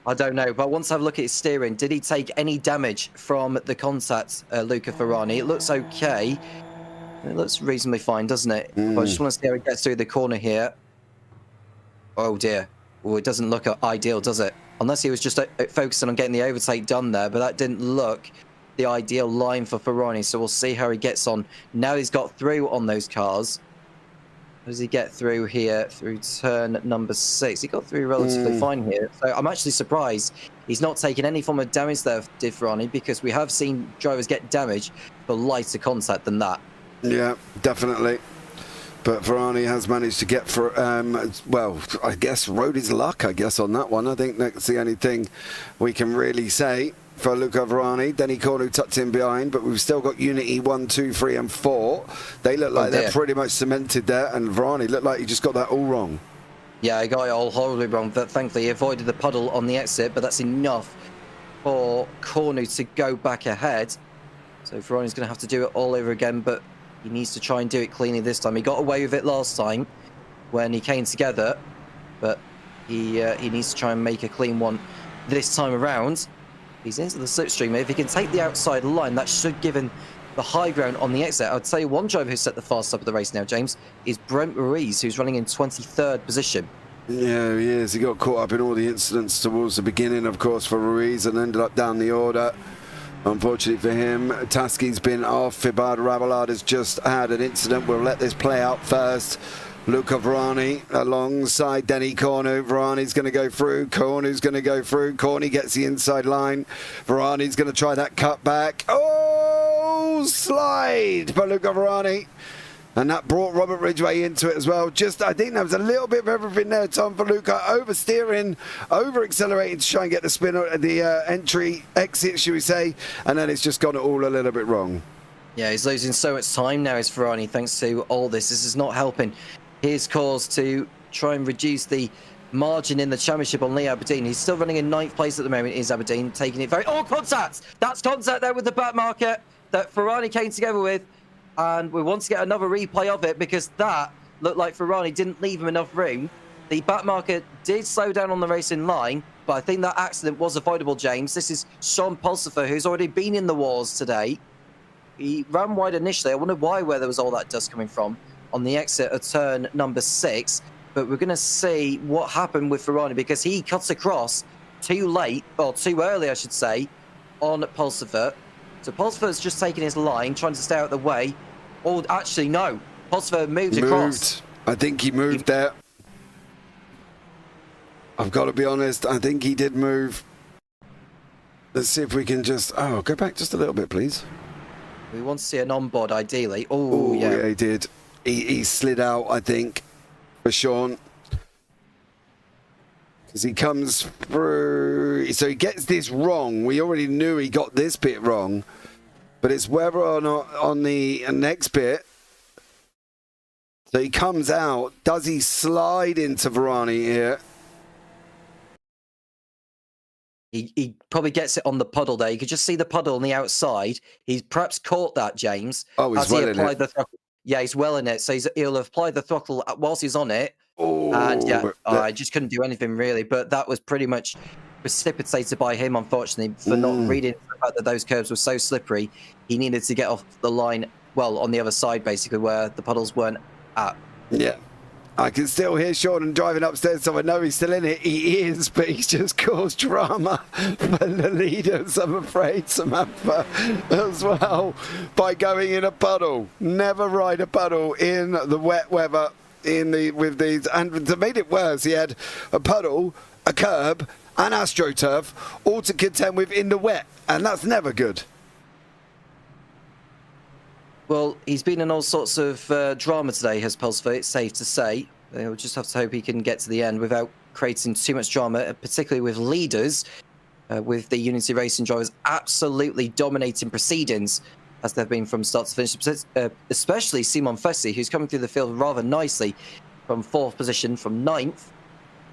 S2: I don't know, but once I have a look at his steering, did he take any damage from the contact, Luca Ferrani? It looks okay. It looks reasonably fine, doesn't it? But I just want to see how he gets through the corner here. Oh dear. Oh, it doesn't look ideal, does it? Unless he was just focusing on getting the overtake done there, but that didn't look the ideal line for Ferrani, so we'll see how he gets on. Now he's got through on those cars. How does he get through here through turn number 6? He got through relatively fine here. So I'm actually surprised he's not taken any form of damage there, did Ferrani, because we have seen drivers get damage for lighter contact than that.
S1: Yeah, definitely. But Ferrani has managed to get for, well, I guess rode his luck, I guess, on that one. I think that's the only thing we can really say for Luca Vrani. Denny Cornu tucked in behind, but we've still got Unity 1, 2, 3 and 4. They look like they're pretty much cemented there, and Vrani looked like he just got that all wrong.
S2: Yeah, he got it all horribly wrong, but thankfully he avoided the puddle on the exit, but that's enough for Cornu to go back ahead. So Vrani's going to have to do it all over again, but he needs to try and do it cleanly this time. He got away with it last time when he came together, but he needs to try and make a clean one this time around. He's into the slipstream. If he can take the outside line, that should give him the high ground on the exit. I'd say one driver who's set the fast up of the race now, James, is Brent Ruiz, who's running in 23rd position.
S1: Yeah, he is. He got caught up in all the incidents towards the beginning, of course, for Ruiz, and ended up down the order. Unfortunately for him, Taski's been off. Fibard Ravalard has just had an incident. We'll let this play out first. Luca Vrani alongside Denny Cornu. Vrani's going to go through. Cornu's going to go through. Cornu gets the inside line. Vrani's going to try that cut back. Oh, slide by Luca Vrani. And that brought Robert Ridgway into it as well. Just, I think there was a little bit of everything there, Tom, for Luca. Oversteering, over-accelerating to try and get the spin at the entry, exit, should we say. And then it's just gone all a little bit wrong.
S2: Yeah, he's losing so much time now, is Ferrani, thanks to all this. This is not helping his cause to try and reduce the margin in the championship on Lee Aberdeen. He's still running in 9th place at the moment, is Aberdeen, taking it very... Oh, contact! That's contact there with the back marker that Ferrani came together with. And we want to get another replay of it because that looked like Ferrani didn't leave him enough room. The back marker did slow down on the racing line, but I think that accident was avoidable, James. This is Sean Pulsifer, who's already been in the wars today. He ran wide initially. I wonder where there was all that dust coming from on the exit of turn number 6. But we're going to see what happened with Ferrani because he cuts across too late, or too early, I should say, on Pulsifer. So Pulsifer's just taking his line, trying to stay out of the way. Oh, actually, no. Pulsifer moved across.
S1: I think he moved there. I've got to be honest. I think he did move. Let's see if we can just... Oh, go back just a little bit, please.
S2: We want to see an onboard, ideally. Oh, yeah.
S1: He did. He slid out, I think, for Sean. Because he comes through... So he gets this wrong. We already knew he got this bit wrong. But it's whether or not on the next bit So he comes out. Does he slide into Varani here?
S2: He probably gets it on the puddle there. You could just see the puddle on the outside. He's perhaps caught that, James.
S1: Oh, he's well in it.
S2: The throttle. Yeah, he's well in it. So he'll have applied the throttle whilst he's on it.
S1: Oh,
S2: and yeah, I just couldn't do anything really. But that was pretty much precipitated by him, unfortunately, for not reading the fact that those curbs were so slippery. He needed to get off the line, well, on the other side, basically, where the puddles weren't at.
S1: Yeah. I can still hear Sean driving upstairs, so I know he's still in it. He is, but he's just caused drama for the leaders, I'm afraid, Samantha, as well, by going in a puddle. Never ride a puddle in the wet weather with these. And to make it worse, he had a puddle, a curb, and AstroTurf, all to contend with in the wet, and that's never good.
S2: Well, he's been in all sorts of drama today, has Pulseford, it's safe to say. We'll just have to hope he can get to the end without creating too much drama, particularly with leaders, with the Unity Racing drivers absolutely dominating proceedings, as they've been from start to finish, especially Simon Fessy, who's coming through the field rather nicely from 4th position, from 9th.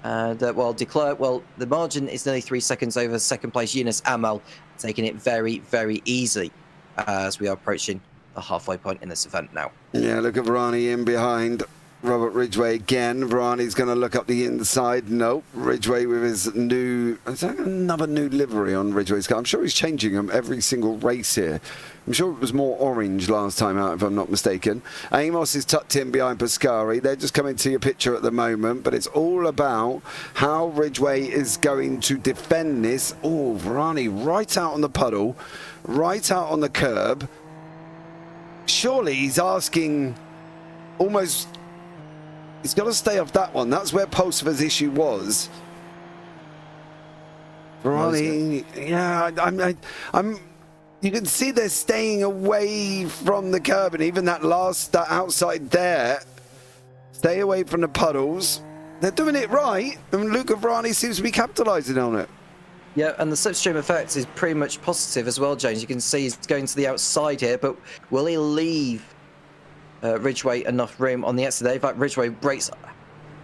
S2: And while the margin is nearly 3 seconds over second place Yunus Amal, taking it very, very easily as we are approaching the halfway point in this event now.
S1: Yeah, look at Varani in behind Robert Ridgway again. Varani's going to look up the inside. Nope. Ridgway with his new... Is that another new livery on Ridgway's car? I'm sure he's changing them every single race here. I'm sure it was more orange last time out, if I'm not mistaken. Amos is tucked in behind Pascari. They're just coming to your picture at the moment, but it's all about how Ridgway is going to defend this. Oh, Varani right out on the puddle, right out on the curb. Surely he's asking almost... He's got to stay off that one. That's where Pulseford's issue was. Varani, yeah, I'm. You can see they're staying away from the curb, and even that outside there, stay away from the puddles. They're doing it right, and Luca Varani seems to be capitalising on it.
S2: Yeah, and the slipstream effect is pretty much positive as well, James. You can see he's going to the outside here, but will he leave Ridgway enough room on the exit there? In fact, Ridgway brakes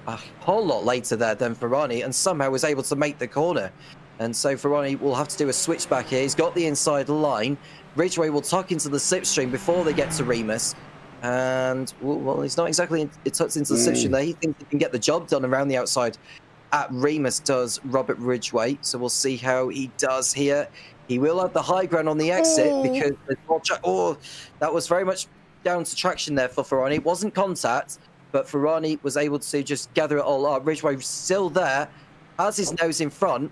S2: a whole lot later there than Varani and somehow was able to make the corner. And so Varani will have to do a switch back here. He's got the inside line. Ridgway will tuck into the slipstream before they get to Remus. And, well, he's not exactly tucked into the slipstream there. He thinks he can get the job done around the outside at Remus, does Robert Ridgway. So we'll see how he does here. He will have the high ground on the exit because there's more that was very much down to traction there for Varani. It wasn't contact, but Varani was able to just gather it all up. Ridgway still there, has his nose in front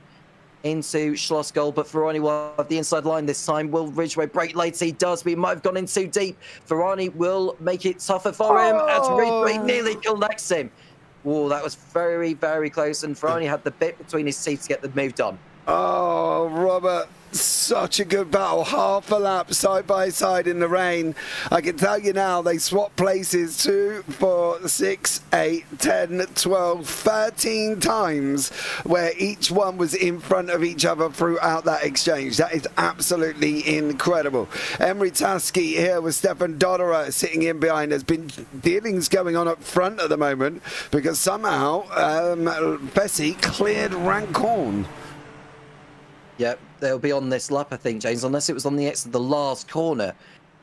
S2: into Schlossgold, but Varani will have the inside line this time. Will Ridgway brake later? He does, but he might have gone in too deep. Varani will make it tougher for him as Ridgway nearly collects him. Oh, that was very, very close, and Varani had the bit between his teeth to get the move done.
S1: Oh, Robert, such a good battle. Half a lap side by side in the rain. I can tell you now, they swap places 2, 4, 6, 8, 10, 12, 13 times where each one was in front of each other throughout that exchange. That is absolutely incredible. Emery Taski here with Stefan Dodderer sitting in behind. There's been dealings going on up front at the moment because somehow Fessy cleared Rancorn.
S2: Yep, they'll be on this lap, I think, James, unless it was on the exit of the last corner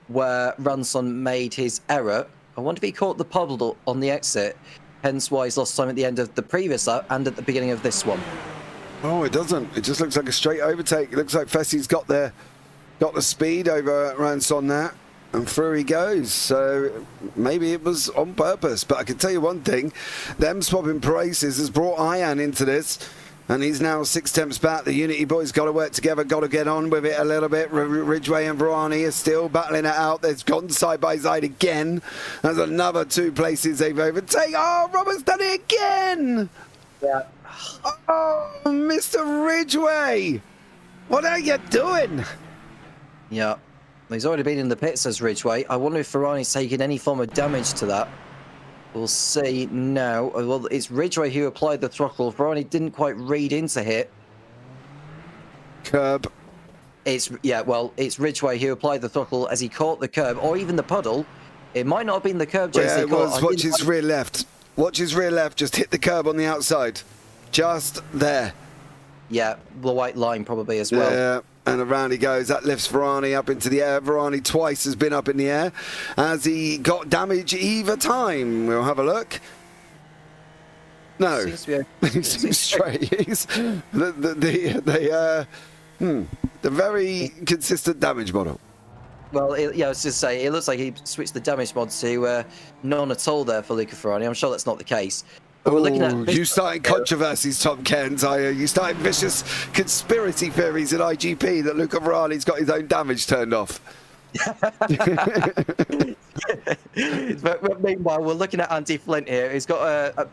S2: where Ranson made his error. I wonder if he caught the puddle on the exit, hence why he's lost time at the end of the previous lap and at the beginning of this one.
S1: Oh, it doesn't. It just looks like a straight overtake. It looks like Fessy's got the speed over Ranson there, and through he goes. So maybe it was on purpose. But I can tell you one thing, them swapping places has brought Ian into this. And he's now 6 temps back. The Unity boys got to work together, got to get on with it a little bit. Ridgway and Varani are still battling it out. They've gone side by side again. There's another 2 places they've overtaken. Oh, Robert's done it again!
S2: Yeah.
S1: Oh, Mr. Ridgway! What are you doing?
S2: Yeah. He's already been in the pit, says Ridgway. I wonder if Varani's taken any form of damage to that. We'll see now. Well, it's Ridgway who applied the throttle. Varani didn't quite read into hit.
S1: Curb.
S2: It's Ridgway who applied the throttle as he caught the curb, or even the puddle. It might not have been the curb, James.
S1: Yeah, it was. Watch his rear left. Watch his rear left. Just hit the curb on the outside. Just there.
S2: Yeah, the white line probably as well.
S1: Yeah, and around he goes. That lifts Varani up into the air. Varani twice has been up in the air. Has he got damage either time? We'll have a look. No.
S2: Seems to
S1: He seems straight. He's the very consistent damage model.
S2: Well, yeah, I was just saying, it looks like he switched the damage mod to none at all there for Luca Ferrari. I'm sure that's not the case. But we're looking at
S1: you starting controversies, Tom Cairns, are you? You starting vicious conspiracy theories at IGP that Luca Ferrari's got his own damage turned off.
S2: But meanwhile, we're looking at Andy Flint here. He's got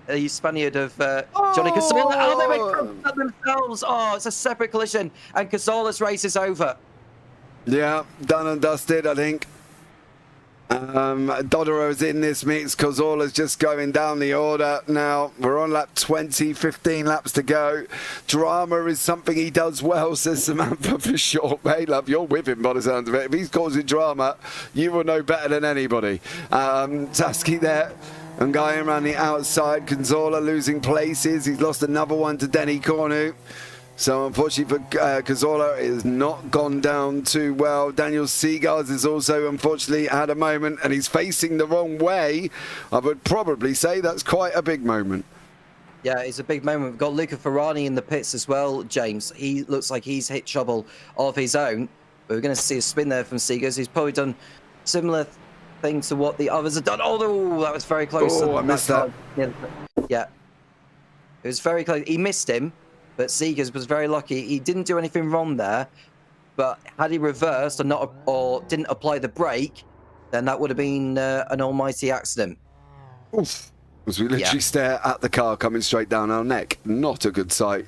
S2: a Spaniard of Johnny Casola. Oh, they went at themselves. Oh, it's a separate collision, and Casola's race is over.
S1: Yeah, done and dusted, I think. Dodero's in this mix. Cazorla's just going down the order now. We're on lap 20, 15 laps to go. Drama is something he does well, says Samantha for sure. Hey, love, you're with him by the sound of it. If he's causing drama, you will know better than anybody. Tasky there. And going around the outside. Cazorla losing places. He's lost another one to Denny Cornu. So unfortunately for Cazorla, it has not gone down too well. Daniel Seagars has also unfortunately had a moment, and he's facing the wrong way. I would probably say that's quite a big moment.
S2: Yeah, it's a big moment. We've got Luca Ferrari in the pits as well, James. He looks like he's hit trouble of his own. But we're going to see a spin there from Seagars. He's probably done similar thing to what the others have done. Oh, that was very close.
S1: Oh, I missed that.
S2: Yeah, it was very close. He missed him. But Seegers was very lucky. He didn't do anything wrong there. But had he reversed or didn't apply the brake, then that would have been an almighty accident.
S1: Oof. As we literally stare at the car coming straight down our neck. Not a good sight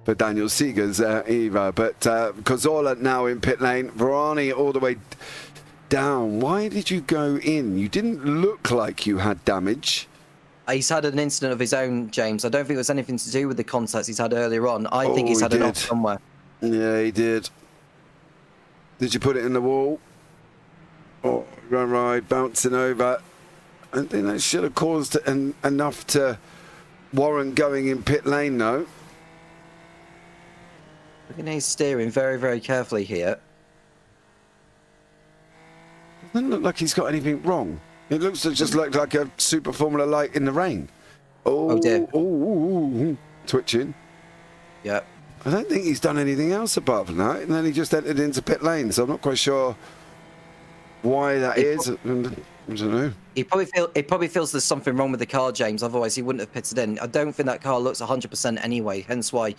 S1: for Daniel Seegers either. But Cazorla now in pit lane. Varani all the way down. Why did you go in? You didn't look like you had damage.
S2: He's had an incident of his own, James. I don't think it was anything to do with the contacts he's had earlier on. I think he's had an off somewhere.
S1: Yeah, he did. Did you put it in the wall? Oh, run ride, bouncing over. I think that should have caused enough to warrant going in pit lane, though.
S2: Looking at his steering very, very carefully here.
S1: Doesn't look like he's got anything wrong. It looks just like a Super Formula light in the rain. Oh
S2: dear.
S1: Oh, twitching.
S2: Yeah.
S1: I don't think he's done anything else apart from that. And then he just entered into pit lane, so I'm not quite sure why that is. I don't know.
S2: He probably feels there's something wrong with the car, James. Otherwise, he wouldn't have pitted in. I don't think that car looks 100% anyway. Hence why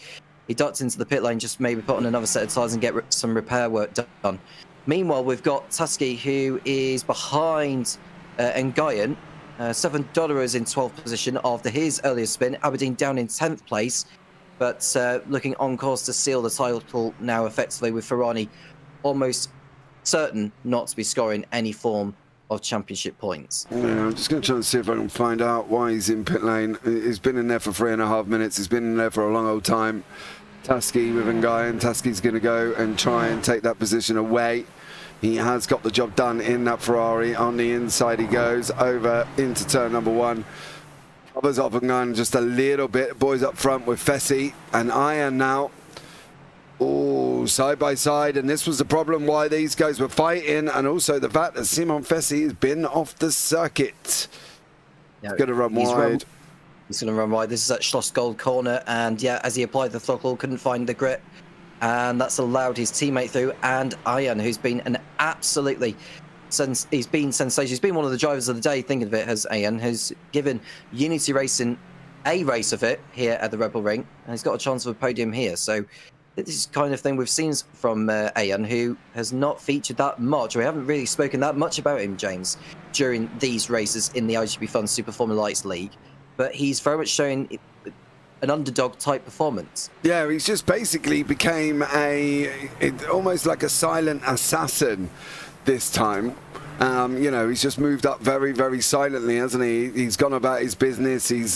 S2: he ducked into the pit lane, just maybe put on another set of tyres and get some repair work done. Meanwhile, we've got Tusky, who is behind Nguyen. Seven Dollars in 12th position after his earlier spin. Aberdeen down in 10th place, but looking on course to seal the title now effectively, with Ferrari almost certain not to be scoring any form of championship points.
S1: Yeah, I'm just going to try and see if I can find out why he's in pit lane. He's been in there for 3.5 minutes. He's been in there for a long old time. Tusky with Nguyen. Tusky's going to go and try and take that position away. He has got the job done in that Ferrari. On the inside he goes, over into turn number 1. Covers off Nguyen just a little bit. Boys up front with Fessy and Iron now. Oh, side by side. And this was the problem why these guys were fighting. And also the fact that Simon Fessy has been off the circuit.
S2: Yeah,
S1: he's going to run wide.
S2: He's going to run wide. This is at Schloss Gold Corner. And yeah, as he applied the throttle, couldn't find the grip. And that's allowed his teammate through, and Ian, who's been an absolutely he's been sensational. He's been one of the drivers of the day, thinking of it as Ian, who's given Unity Racing a race of it here at the RedBull Ring, and he's got a chance of a podium here. So this is the kind of thing we've seen from Ian, who has not featured that much. We haven't really spoken that much about him, James, during these races in the iGPFun Super Formula Lights League, but he's very much showing an underdog type performance. Yeah,
S1: he's just basically became almost like a silent assassin this time. You know, he's just moved up very, very silently, hasn't he? He's gone about his business. He's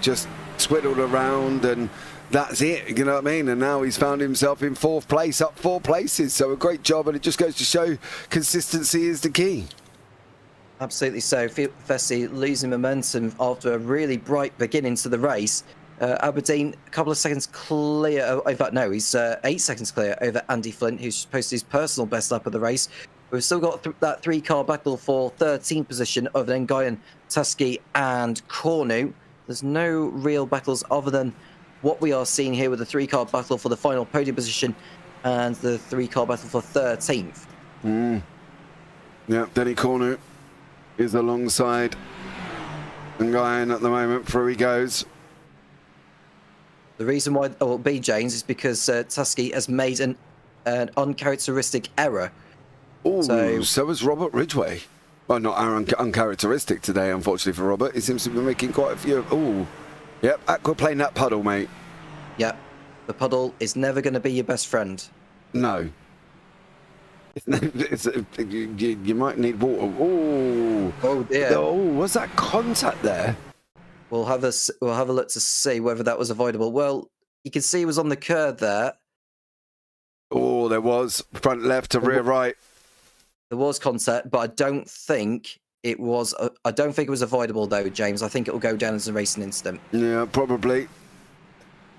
S1: just twiddled around, and that's it. You know what I mean? And now he's found himself in 4th place, up 4 places. So a great job, and it just goes to show consistency is the key.
S2: Absolutely so. Vessi losing momentum after a really bright beginning to the race. Aberdeen, a couple of seconds clear. In fact, no, he's 8 seconds clear over Andy Flint, who's posted his personal best lap of the race. We've still got that 3-car battle for 13th position of Nguyen, Tusky, and Cornu. There's no real battles other than what we are seeing here with the 3-car battle for the final podium position and the 3-car battle for 13th.
S1: Yeah, Denny Cornu is alongside Nguyen at the moment. Through he goes.
S2: The reason why it will be James is because Tusky has made an uncharacteristic error.
S1: Oh, so has Robert Ridgway. Well, not uncharacteristic today, unfortunately for Robert. He seems to be making quite a few. Oh, yep, aquaplane that puddle, mate.
S2: Yep, the puddle is never going to be your best friend.
S1: No. You might need water. Oh
S2: dear.
S1: Oh, was that contact there?
S2: We'll have a look to see whether that was avoidable. Well, you can see it was on the curve there.
S1: Oh, there was front left to rear right.
S2: There was contact, but I don't think it was. I don't think it was avoidable though, James. I think it will go down as a racing incident.
S1: Yeah, probably.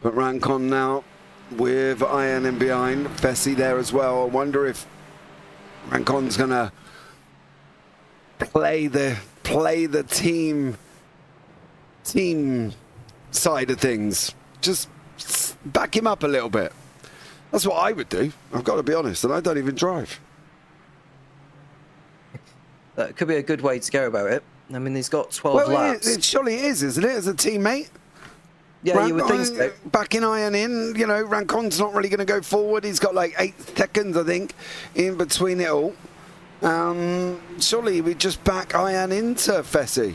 S1: But Rancon now with Iron in behind. Fessy there as well. I wonder if Rancon's gonna play the team side of things. Just back him up a little bit. That's what I would do. I've got to be honest, and I don't even drive.
S2: That could be a good way to go about it. I mean, he's got 12 laps.
S1: It surely is, isn't it, as a teammate?
S2: Yeah, you would think so.
S1: Backing Iron in, you know, Rancon's not really going to go forward. He's got like 8 seconds, I think, in between it all. Surely we just back Iron into Fessy.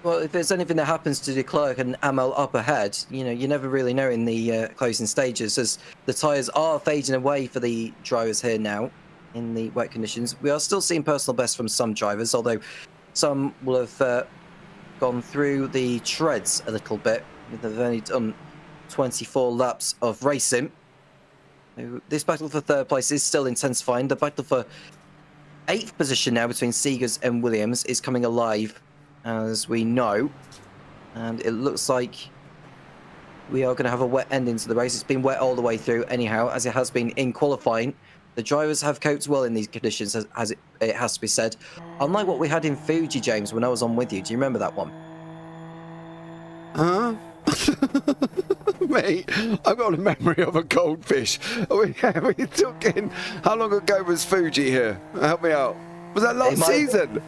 S2: Well, if there's anything that happens to de Klerk and Amel up ahead, you know, you never really know in the closing stages, as the tyres are fading away for the drivers here now in the wet conditions. We are still seeing personal bests from some drivers, although some will have gone through the treads a little bit. They've only done 24 laps of racing. This battle for third place is still intensifying. The battle for 8th position now between Seegers and Williams is coming alive, as we know, and it looks like we are going to have a wet ending to the race. It's been wet all the way through anyhow, as it has been in qualifying. The drivers have coped well in these conditions, as it has to be said. Unlike what we had in Fuji, James, when I was on with you. Do you remember that one?
S1: Huh? Mate, I've got a memory of a goldfish. We took in... How long ago was Fuji here? Help me out. Was that last season?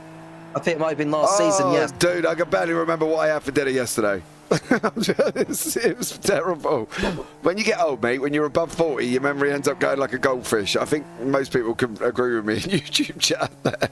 S2: I think it might have been last season, yes.
S1: Dude, I can barely remember what I had for dinner yesterday. It was terrible. When you get old, mate, when you're above 40, your memory ends up going like a goldfish. I think most people can agree with me in YouTube chat there.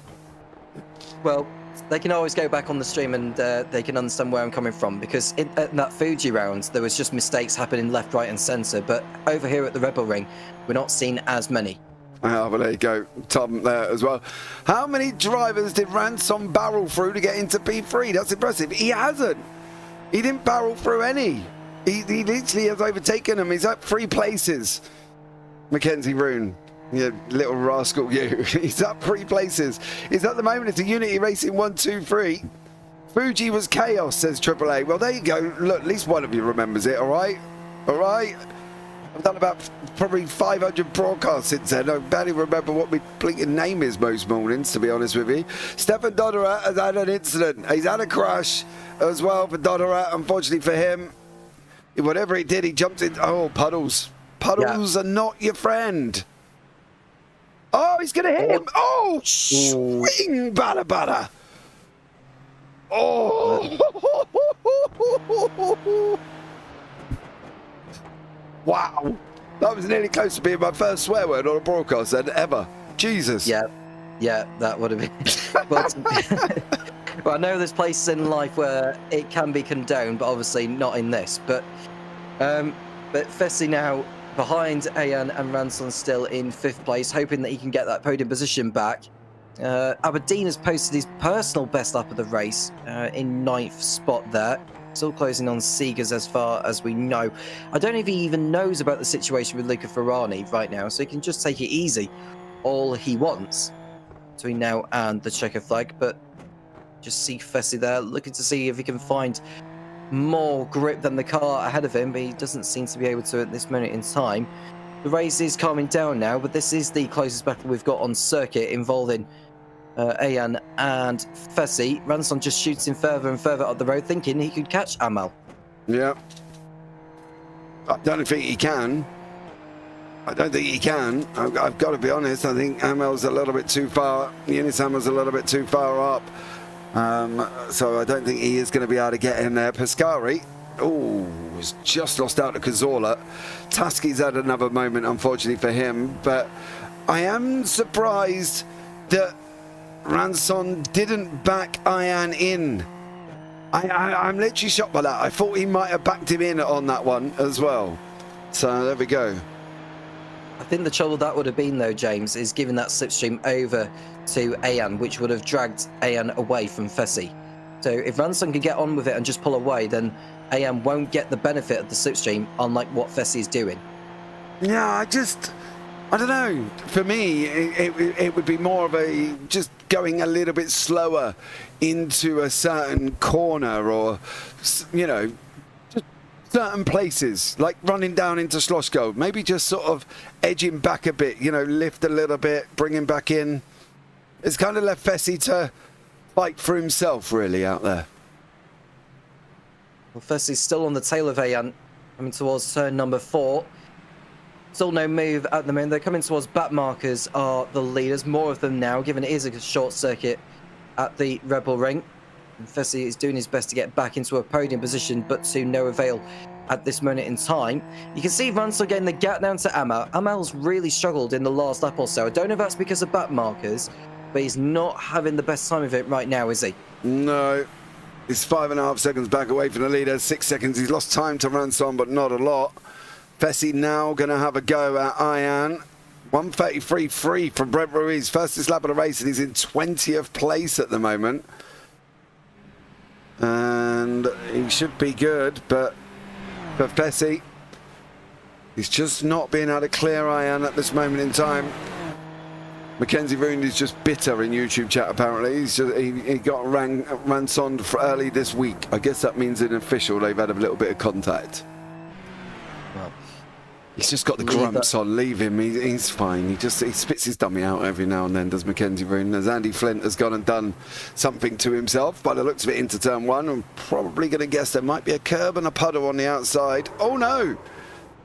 S2: Well, they can always go back on the stream and they can understand where I'm coming from, because in that Fuji round, there was just mistakes happening left, right and centre. But over here at the RedBull Ring, we're not seeing as many.
S1: Oh, well, there you go. Tom there as well. How many drivers did Ransom barrel through to get into P3? That's impressive. He hasn't. He didn't barrel through any. He literally has overtaken them. He's up 3 places. Mackenzie Roon, you little rascal, you. He's up 3 places. He's at the moment, it's a Unity Racing 1, 2, 3. Fuji was chaos, says AAA. Well, there you go. Look, at least one of you remembers it, all right? All right? I've done about probably 500 broadcasts since then. I barely remember what my blinking name is most mornings, to be honest with you. Stefan Dodderat has had an incident. He's had a crash as well for Dodderat. Unfortunately for him, whatever he did, he jumped in. Oh, puddles. Puddles are not your friend. Oh, he's going to hit him. Oh, swing, bada bada. Oh. Wow, that was nearly close to being my first swear word on a broadcast then, ever. Jesus.
S2: Yeah, that would have been. But, well, I know there's places in life where it can be condoned, but obviously not in this. But Fessy now behind Ayan and Ranson still in 5th place, hoping that he can get that podium position back. Aberdeen has posted his personal best lap of the race in 9th spot there. Still closing on Seegers as far as we know. I don't know if he even knows about the situation with Luca Ferrari right now, so he can just take it easy all he wants between now and the checker flag. But just see Fessy there, looking to see if he can find more grip than the car ahead of him, but he doesn't seem to be able to at this moment in time. The race is calming down now, but this is the closest battle we've got on circuit involving Ayan and Fessy. Ranson just shoots him further and further up the road, thinking he could catch Amal.
S1: Yeah. I don't think he can. I've got to be honest. I think Amel's a little bit too far. Eunice Amel's a little bit too far up. So I don't think he is going to be able to get in there. Pescari, has just lost out to Cazorla. Tusky's had another moment, unfortunately for him. But I am surprised that Ranson didn't back Ayan in. I'm literally shocked by that. I thought he might have backed him in on that one as well. So there we go.
S2: I think the trouble that would have been, though, James, is giving that slipstream over to Ayan, which would have dragged Ayan away from Fessy. So if Ranson can get on with it and just pull away, then Ayan won't get the benefit of the slipstream, unlike what Fessy is doing.
S1: Yeah, I don't know. For me, it would be more of a just going a little bit slower into a certain corner or, you know, just certain places, like running down into Schlossgold. Maybe just sort of edging back a bit, you know, lift a little bit, bring him back in. It's kind of left Fessy to fight for himself, really, out there.
S2: Well, Fessy's still on the tail of Ayan, coming towards turn number 4. Still no move at the moment. They're coming towards back markers are the leaders. More of them now, given it is a short circuit at the RedBull Ring. And Fessy is doing his best to get back into a podium position, but to no avail at this moment in time. You can see Ranson getting the gap down to Amal. Amal's really struggled in the last lap or so. I don't know if that's because of back markers, but he's not having the best time of it right now, is he?
S1: No. He's 5.5 seconds back away from the leader. 6 seconds. He's lost time to Ranson, but not a lot. Fessy now going to have a go at Ayan. 1:33.3 from Brent Ruiz. Fastest lap of the race, and he's in 20th place at the moment. And he should be good, but for Fessy, he's just not being able to clear Ayan at this moment in time. Mackenzie Roon is just bitter in YouTube chat, apparently. He got Ranson early this week. I guess that means in official they've had a little bit of contact.
S2: Well,
S1: he's just got the grumps on. Leave him. He's fine. He spits his dummy out every now and then, does Mackenzie Roon. As Andy Flint has gone and done something to himself, by the looks of it, into turn 1. I'm probably going to guess there might be a curb and a puddle on the outside. Oh, no.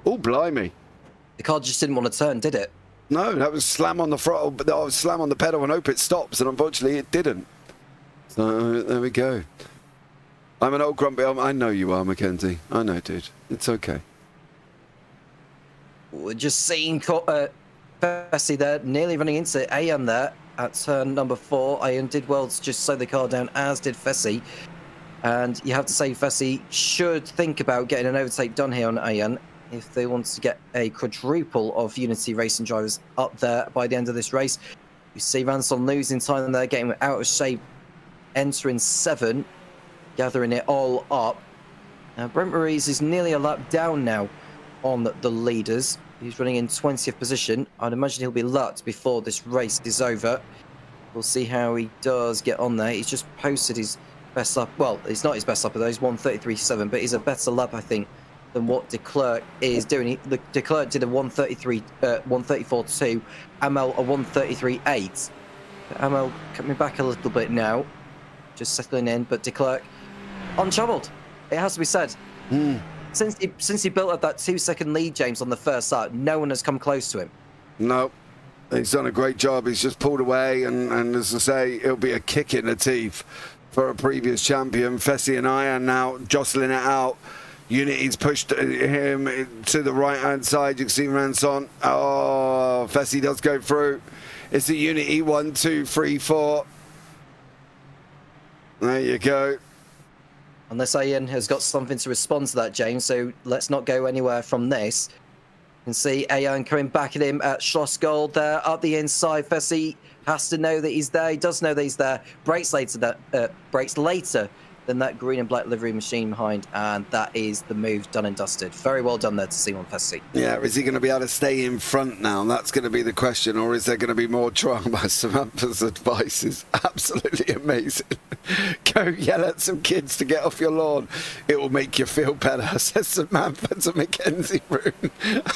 S1: Oh, blimey.
S2: the car just didn't want to turn, did it?
S1: No, that was slam on the throttle, but that was slam on the pedal and hope it stops, and unfortunately it didn't. So there we go. I'm an old grumpy. I know you are, Mackenzie. I know, dude. It's okay.
S2: We're just seeing Fessy there, nearly running into Ayan there at turn number 4. Ayan did well to just slow the car down, as did Fessy. And you have to say Fessy should think about getting an overtake done here on Ayan if they want to get a quadruple of Unity Racing drivers up there by the end of this race. You see Ranson losing time there, getting out of shape, entering 7, gathering it all up. Now, Brent Ruiz is nearly a lap down now on the leaders. He's running in 20th position. I'd imagine he'll be lapped before this race is over. We'll see how he does get on there. He's just posted his best lap. Well, it's not his best lap, though. He's 1:33.7, but he's a better lap, I think, than what De Klerk is doing. De Klerk did a 1:34.2. Amel a 1:33.8. Amel coming back a little bit now, just settling in, but De Klerk untroubled. It has to be said. Since he built up that 2-second lead, James, on the first start, no one has come close to him.
S1: No, he's done a great job. He's just pulled away, and as I say, it'll be a kick in the teeth for a previous champion. Fessy and Ayan now jostling it out. Unity's pushed him to the right-hand side. You can see Ranson. Oh, Fessy does go through. It's the Unity 1, 2, 3, 4. There you go.
S2: Unless Ayan has got something to respond to that, James, so let's not go anywhere from this. You can see Ayan coming back at him at Schlossgold there, up the inside. Fessy has to know that he's there. He does know that he's there. Brakes later then that green and black livery machine behind, and that is the move done and dusted. Very well done there to Simon Fessi.
S1: Yeah, is he going to be able to stay in front now? That's going to be the question, or is there going to be more drama? Samantha's advice is absolutely amazing. Go yell at some kids to get off your lawn. It will make you feel better, says Samantha to Mackenzie Roon.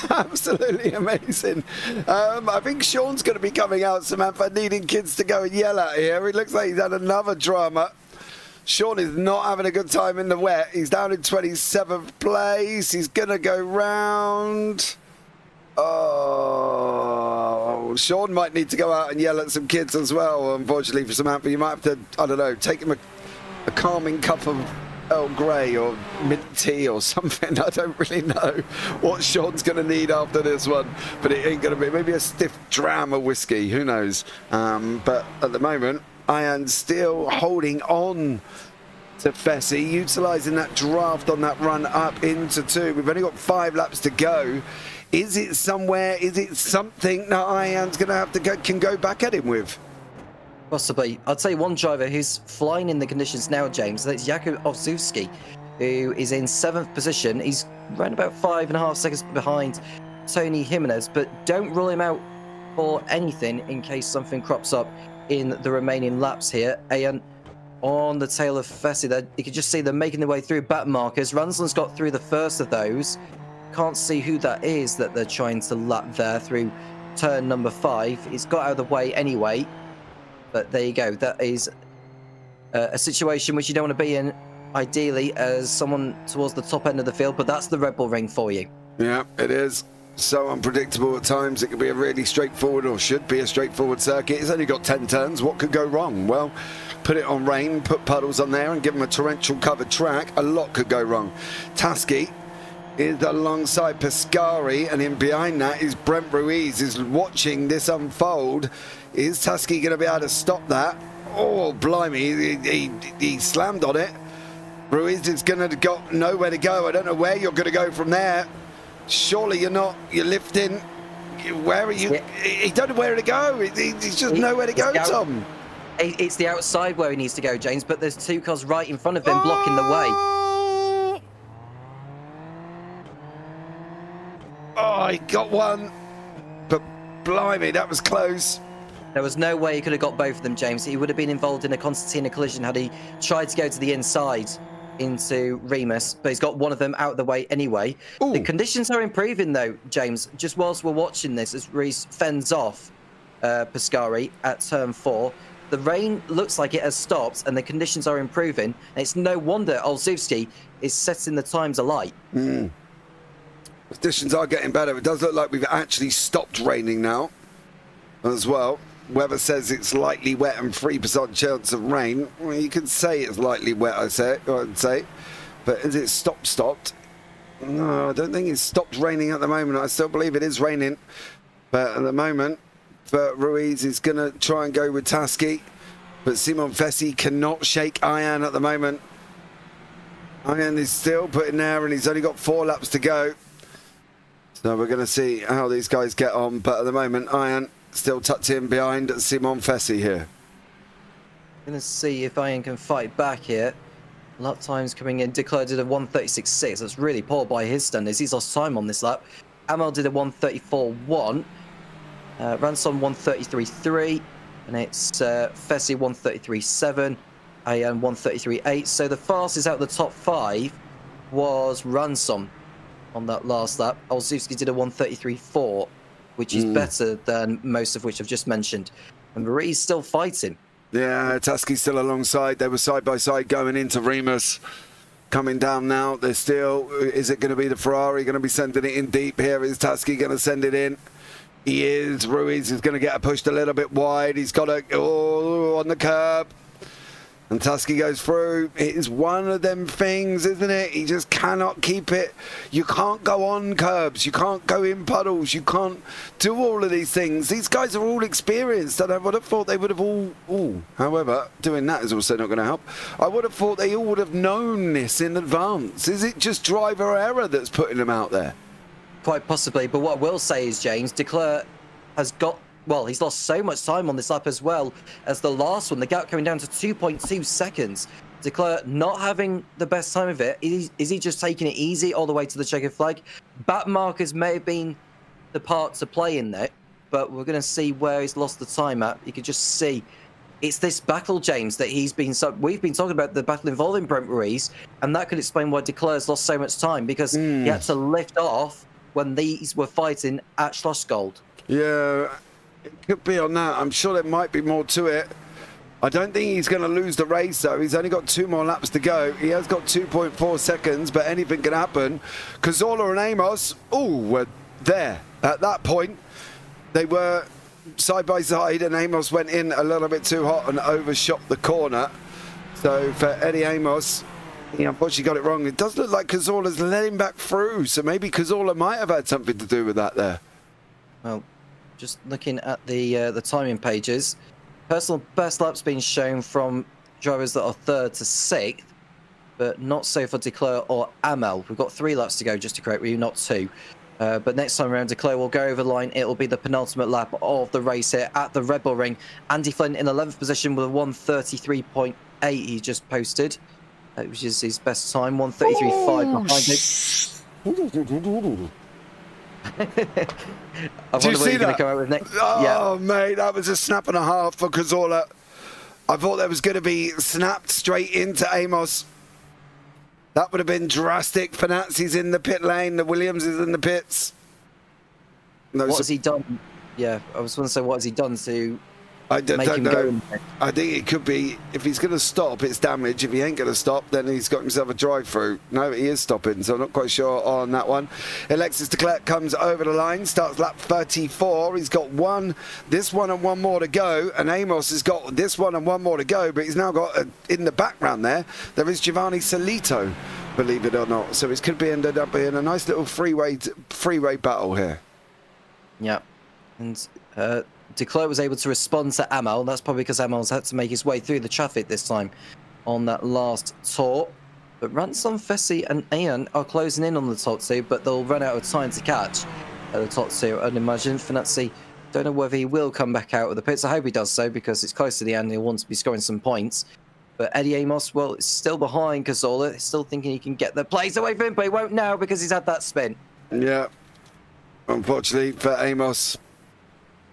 S1: Absolutely amazing. I think Sean's going to be coming out, Samantha, needing kids to go and yell at here. It looks like he's had another drama. Sean is not having a good time in the wet. He's down in 27th place. He's going to go round. Oh, Sean might need to go out and yell at some kids as well, unfortunately, for Samantha. You might have to, I don't know, take him a calming cup of Earl Grey or mint tea or something. I don't really know what Sean's going to need after this one, but it ain't going to be. Maybe a stiff dram of whiskey, who knows. But at the moment, Ian's still holding on to Fessy, utilising that draft on that run up into 2. We've only got 5 laps to go. Is it somewhere? Is it something that Ian's going to have to can go back at him with?
S2: Possibly. I'd say one driver who's flying in the conditions now, James, that's Jakub Owsiewski, who is in 7th position. He's around about 5.5 seconds behind Tony Jimenez, but don't rule him out for anything in case something crops up in the remaining laps here. And on the tail of Fessy there, you can just see them making their way through back markers. Ransland's got through the first of those. Can't see who that is that they're trying to lap there through turn number 5. He's got out of the way anyway. But there you go. That is a situation which you don't want to be in, ideally, as someone towards the top end of the field. But that's the RedBull Ring for you.
S1: Yeah, it is. So unpredictable at times. It could be a really straightforward, or should be a straightforward circuit. It's only got 10 turns. What could go wrong? Well, put it on rain, put puddles on there and give them a torrential covered track. A lot could go wrong. Tasky is alongside Pescari, and in behind that is Brent Ruiz, is watching this unfold. Is Tasky going to be able to stop that? Oh, blimey, he slammed on it. Ruiz is going to go nowhere to go. I don't know where you're going to go from there. Surely you're lifting. Where are you? He don't know where to go. He's just nowhere to go, Tom.
S2: It's the outside where he needs to go, James, but there's 2 cars right in front of him blocking the way.
S1: Oh, he got one. But blimey, that was close.
S2: There was no way he could have got both of them, James. He would have been involved in a concertina collision had he tried to go to the inside into Remus, but he's got one of them out of the way anyway. Ooh. The conditions are improving though, James, just whilst we're watching this as Reese fends off Pescari at turn 4. The rain looks like it has stopped and the conditions are improving. And it's no wonder Olszewski is setting the times alight.
S1: Conditions are getting better. It does look like we've actually stopped raining now as well. Weather says it's lightly wet and 3% chance of rain. Well, you could say it's lightly wet, I'd say. But is it stopped? No, I don't think it's stopped raining at the moment. I still believe it is raining. But at the moment, Ruiz is going to try and go with Tasky. But Simon Fessy cannot shake Ian at the moment. Ian is still putting there and he's only got 4 laps to go. So we're going to see how these guys get on. But at the moment, Ian still tucked in behind Simon Fessy here.
S2: Going to see if Ian can fight back here. Lap times coming in. Declare did a 1:36.6. That's really poor by his standards. He's lost time on this lap. Amel did a 1:34.1. Ransom 1:33.3. And it's Fessy 1:33.7. Ian 1:33.8. So the fastest out of the top 5 was Ransom on that last lap. Olszewski did a 1:33.4. which is better than most of which I've just mentioned. And Marie's still fighting.
S1: Yeah, Tasky's still alongside. They were side by side going into Remus. Coming down now. They're still... Is it going to be the Ferrari going to be sending it in deep here? Is Tasky going to send it in? He is. Ruiz is going to get pushed a little bit wide. He's got a... Oh, on the curb. And Tasky goes through. It is one of them things, isn't it? He just cannot keep it. You can't go on curbs. You can't go in puddles. You can't do all of these things. These guys are all experienced, and I would have thought they would have all... However, doing that is also not going to help. I would have thought they all would have known this in advance. Is it just driver error that's putting them out there?
S2: Quite possibly, but what I will say is, James, Declare has got well, he's lost so much time on this lap as well as the last one. The gap coming down to 2.2 seconds. Declare not having the best time of it. Is he just taking it easy all the way to the checkered flag? Back markers may have been the part to play in there, but we're going to see where he's lost the time at. You can just see it's this battle, James, that we've been talking about, the battle involving Brent Ruiz, and that could explain why Declare's lost so much time, because he had to lift off when these were fighting at Schlossgold.
S1: Yeah, it could be on that. I'm sure there might be more to it. I don't think he's going to lose the race, though. He's only got 2 more laps to go. He has got 2.4 seconds, but anything can happen. Cazorla and Amos, were there. At that point, they were side by side, and Amos went in a little bit too hot and overshot the corner. So for Eddie Amos, he unfortunately got it wrong. It does look like Cazorla's let him back through, so maybe Cazorla might have had something to do with that there.
S2: Well, just looking at the timing pages, personal best laps being shown from drivers that are 3rd to 6th, but not so for Declare or Amel. We've got 3 laps to go, just to correct you, not 2. But next time around, Declare will go over the line. It will be the penultimate lap of the race here at the RedBull Ring. Andy Flynn in 11th position with a 1:33.8 he just posted, which is his best time, 1:33.5 behind it. I wonder what you're going to come out with next.
S1: Oh, mate, that was a snap and a half for Cazorla. I thought that was going to be snapped straight into Amos. That would have been drastic. Fanazzi's in the pit lane. The Williams is in the pits. No,
S2: what has he done? Yeah, I was going to say, what has he done to
S1: I don't
S2: make him
S1: know.
S2: go?
S1: I think it could be, if he's going to stop, it's damage. If he ain't going to stop, then he's got himself a drive-through. No, he is stopping, so I'm not quite sure on that one. Alexis de Klerk comes over the line, starts lap 34. He's got this one and one more to go, and Amos has got this one and one more to go, but he's now got, in the background there is Giovanni Solito, believe it or not. So it could be ended up being a nice little freeway battle here.
S2: Yeah, and Declare was able to respond to Amal. That's probably because Amal's had to make his way through the traffic this time on that last tour. But Ransom, Fessy and Ian are closing in on the top 2, but they'll run out of time to catch at the top 2, I'd imagine. Fanazzi, don't know whether he will come back out of the pits. I hope he does so, because it's close to the end. He'll want to be scoring some points. But Eddie Amos, well, is still behind Cazorla. He's still thinking he can get the place away from him, but he won't now because he's had that spin.
S1: Yeah. Unfortunately for Amos,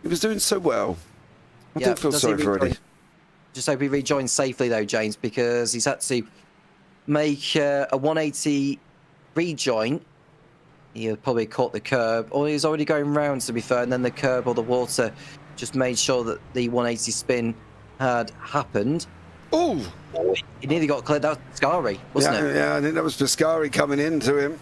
S1: he was doing so well. I do feel sorry for Eddie.
S2: Just hope he rejoins safely, though, James, because he's had to make a 180 rejoin. He probably caught the curb, or he was already going round, to be fair, and then the curb or the water just made sure that the 180 spin had happened.
S1: Oh!
S2: He nearly got cleared. That was Piscari, wasn't it?
S1: Yeah, I think that was Piscari coming into him.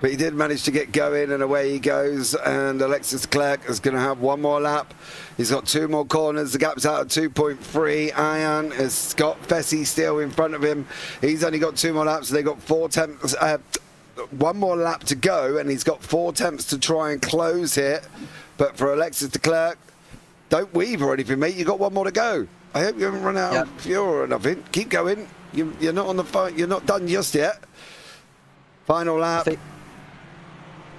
S1: But he did manage to get going, and away he goes. And Alexis Clerc is going to have one more lap. He's got 2 more corners. The gap's out at 2.3. Ian has got Fessy still in front of him. He's only got 2 more laps. So they've got 4 attempts. 1 more lap to go, and he's got 4 attempts to try and close here. But for Alexis de Klerk, don't weave or anything, mate. You've got 1 more to go. I hope you haven't run out of fuel or nothing. Keep going. You're not on the fight. You're not done just yet. Final lap.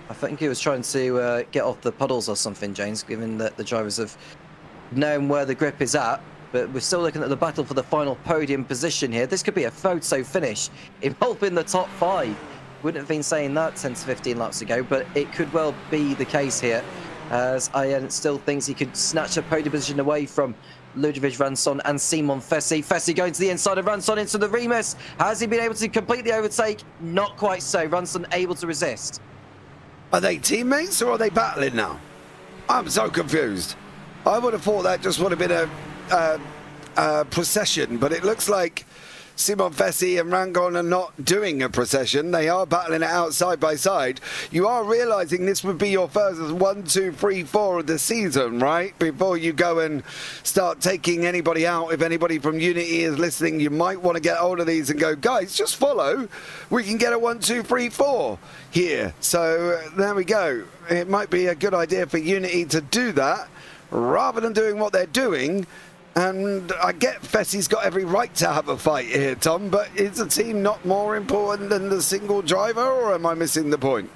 S2: I think he was trying to get off the puddles or something, James, given that the drivers have known where the grip is at. But we're still looking at the battle for the final podium position here. This could be a photo finish involving the top 5. Wouldn't have been saying that 10 to 15 laps ago, but it could well be the case here, as Ian still thinks he could snatch a podium position away from Ludovic Ranson and Simon Fessy. Fessy going to the inside of Ranson into the Remus. Has he been able to completely overtake? Not quite so. Ranson able to resist.
S1: Are they teammates or are they battling now? I'm so confused. I would have thought that just would have been a procession, but it looks like Simon Fessy and Rangon are not doing a procession. They are battling it out side by side. You are realising this would be your first 1, 2, 3, 4 of the season, right? Before you go and start taking anybody out. If anybody from Unity is listening, you might want to get hold of these and go, guys, just follow. We can get a 1, 2, 3, 4 here. So there we go. It might be a good idea for Unity to do that rather than doing what they're doing. And I get Fessy's got every right to have a fight here, Tom, but is the team not more important than the single driver, or am I missing the point?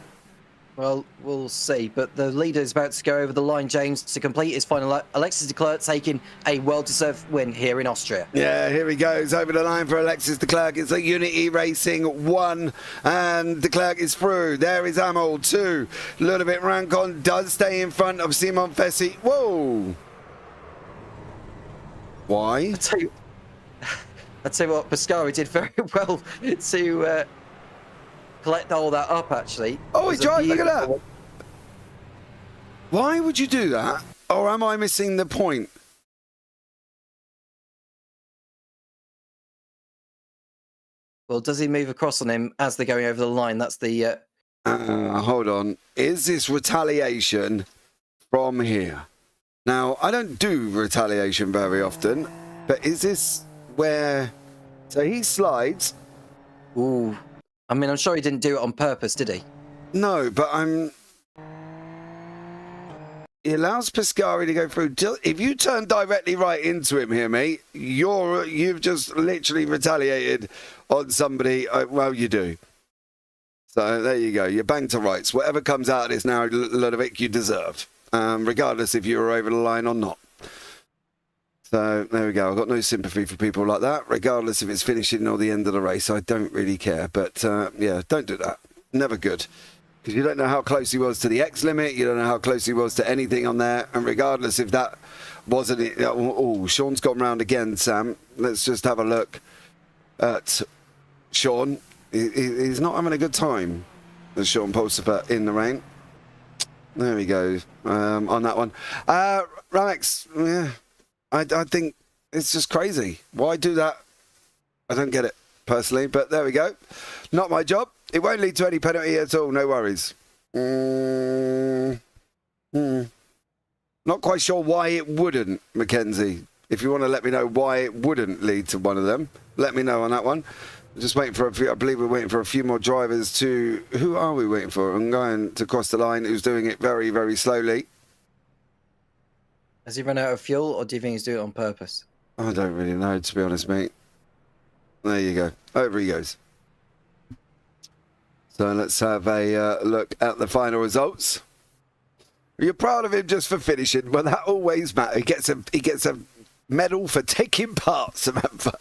S2: Well, we'll see. But the leader is about to go over the line, James, to complete his final. Alexis de Klerk taking a well-deserved win here in Austria.
S1: Yeah, here he goes over the line for Alexis de Klerk. It's a Unity Racing 1, and de Klerk is through. There is Amel 2. Ludovic Rancon does stay in front of Simon Fessi. Whoa! Why?
S2: I'll tell you what, Pascari did very well to collect all that up, actually.
S1: Oh, he tried. Look at that. Why would you do that? Or am I missing the point?
S2: Well, does he move across on him as they're going over the line? That's the...
S1: Hold on. Is this retaliation from here? Now, I don't do retaliation very often, but is this where... So he slides.
S2: Ooh. I mean, I'm sure he didn't do it on purpose, did he?
S1: No, but He allows Pascari to go through. If you turn directly right into him here, mate, you've just literally retaliated on somebody. Well, you do. So there you go. You're bang to rights. Whatever comes out of this now, Ludovic, you deserve. Regardless if you were over the line or not. So there we go. I've got no sympathy for people like that, regardless if it's finishing or the end of the race. I don't really care. But yeah, don't do that. Never good. Because you don't know how close he was to the X limit. You don't know how close he was to anything on there. And regardless if that wasn't it. Oh, Sean's gone round again, Sam. Let's just have a look at Sean. He's not having a good time. There's Sean Pulsifer in the rain. There we go on that one. Ramex, yeah. I think it's just crazy. Why do that? I don't get it, personally, but there we go. Not my job. It won't lead to any penalty at all, no worries. Not quite sure why it wouldn't, Mackenzie. If you want to let me know why it wouldn't lead to one of them, let me know on that one. Just waiting for a few, I believe we're waiting for a few more drivers to... Who are we waiting for? I'm going to cross the line, who's doing it very, very slowly.
S2: Has he run out of fuel, or do you think he's doing it on purpose?
S1: I don't really know, to be honest, mate. There you go. Over he goes. So let's have a look at the final results. You're proud of him just for finishing. Well, that always matters. He gets a medal for taking part, Samantha.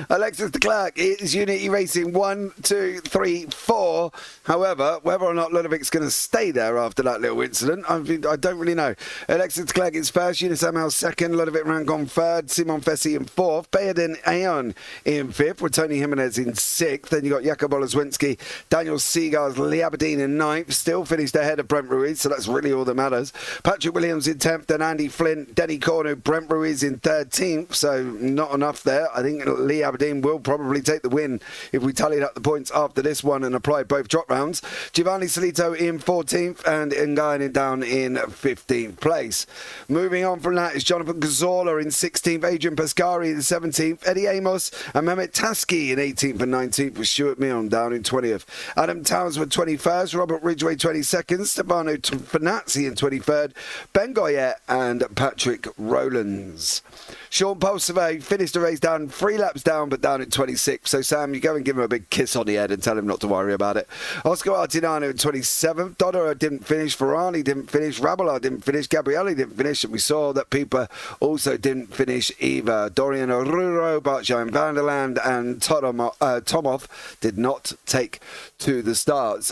S1: Alexis de Klerk is Unity Racing 1, 2, 3, 4. However, whether or not Ludovic's going to stay there after that little incident, I don't really know. Alexis de Klerk is first, Eunice Amel second, Ludovic Rancon third, Simon Fessi in fourth, Bayardin Aon in fifth, with Tony Jimenez in sixth. Then you got Jakob Oleswinski, Daniel Seagars, Lee Aberdeen in ninth, still finished ahead of Brent Ruiz, so that's really all that matters. Patrick Williams in 10th, then Andy Flint, Denny Cornu, Brent Ruiz in 13th, so not enough there. I think Lee Aberdeen will probably take the win if we tallied up the points after this one and applied both drop rounds. Giovanni Solito in 14th and Ngaini down in 15th place. Moving on from that is Jonathan Gazzola in 16th, Adrian Pascari in 17th, Eddie Amos and Mehmet Taski in 18th and 19th, with Stuart Milne down in 20th. Adam Townswood 21st, Robert Ridgway 22nd, Stefano Fanazzi in 23rd, Ben Goyette and Patrick Rowlands. Sean Pulsifer finished the race down 3 laps down, but down at 26th. So, Sam, you go and give him a big kiss on the head and tell him not to worry about it. Oscar Artinano in 27th. Dodder didn't finish. Ferrani didn't finish. Rabola didn't finish. Gabrielli didn't finish. And we saw that Pieper also didn't finish either. Dorian Oruro, Bartjan Vanderland and Tomoff did not take to the starts.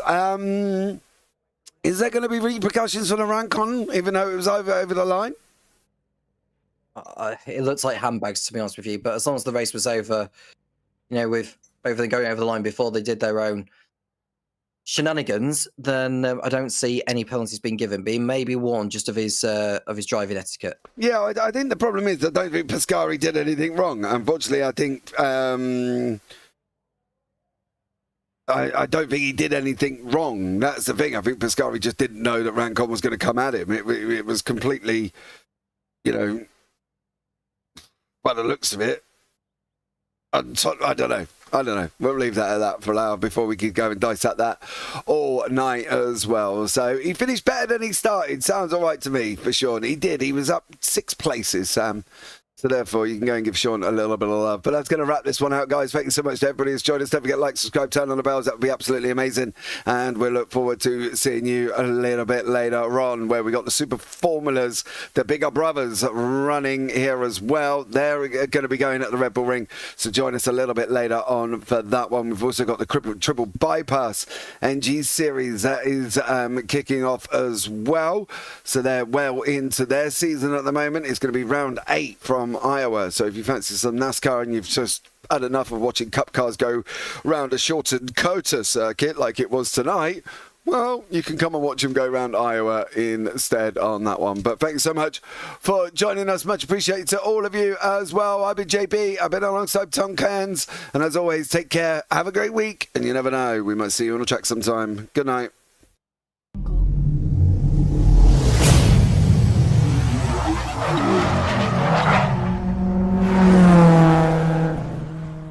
S1: Is there going to be repercussions for the Rancon, even though it was over the line?
S2: It looks like handbags, to be honest with you. But as long as the race was over, you know, with everything going over the line before they did their own shenanigans, then I don't see any penalties being given. But he may be warned just of his driving etiquette.
S1: Yeah, I think the problem is I don't think Pascari did anything wrong. Unfortunately, I think I don't think he did anything wrong. That's the thing. I think Pascari just didn't know that Rancon was going to come at him. It was completely, you know, by the looks of it, I don't know. We'll leave that at that for now before we could go and dissect that all night as well. So he finished better than he started. Sounds all right to me, for sure. And he did. He was up 6 places, Sam. So therefore, you can go and give Sean a little bit of love. But that's going to wrap this one out, guys. Thank you so much to everybody who's joined us. Don't forget, like, subscribe, turn on the bells. That would be absolutely amazing. And we'll look forward to seeing you a little bit later on, where we got the Super Formulas, the bigger brothers running here as well. They're going to be going at the Red Bull Ring. So join us a little bit later on for that one. We've also got the triple bypass NG series that is kicking off as well. So they're well into their season at the moment. It's going to be round 8 from Iowa. So if you fancy some NASCAR and you've just had enough of watching cup cars go round a shortened COTA circuit like it was tonight, well, you can come and watch them go round Iowa instead on that one. But thanks so much for joining us. Much appreciated to all of you as well. I've been JP. I've been alongside Tom Cairns. And as always, take care. Have a great week. And you never know, we might see you on a track sometime. Good night.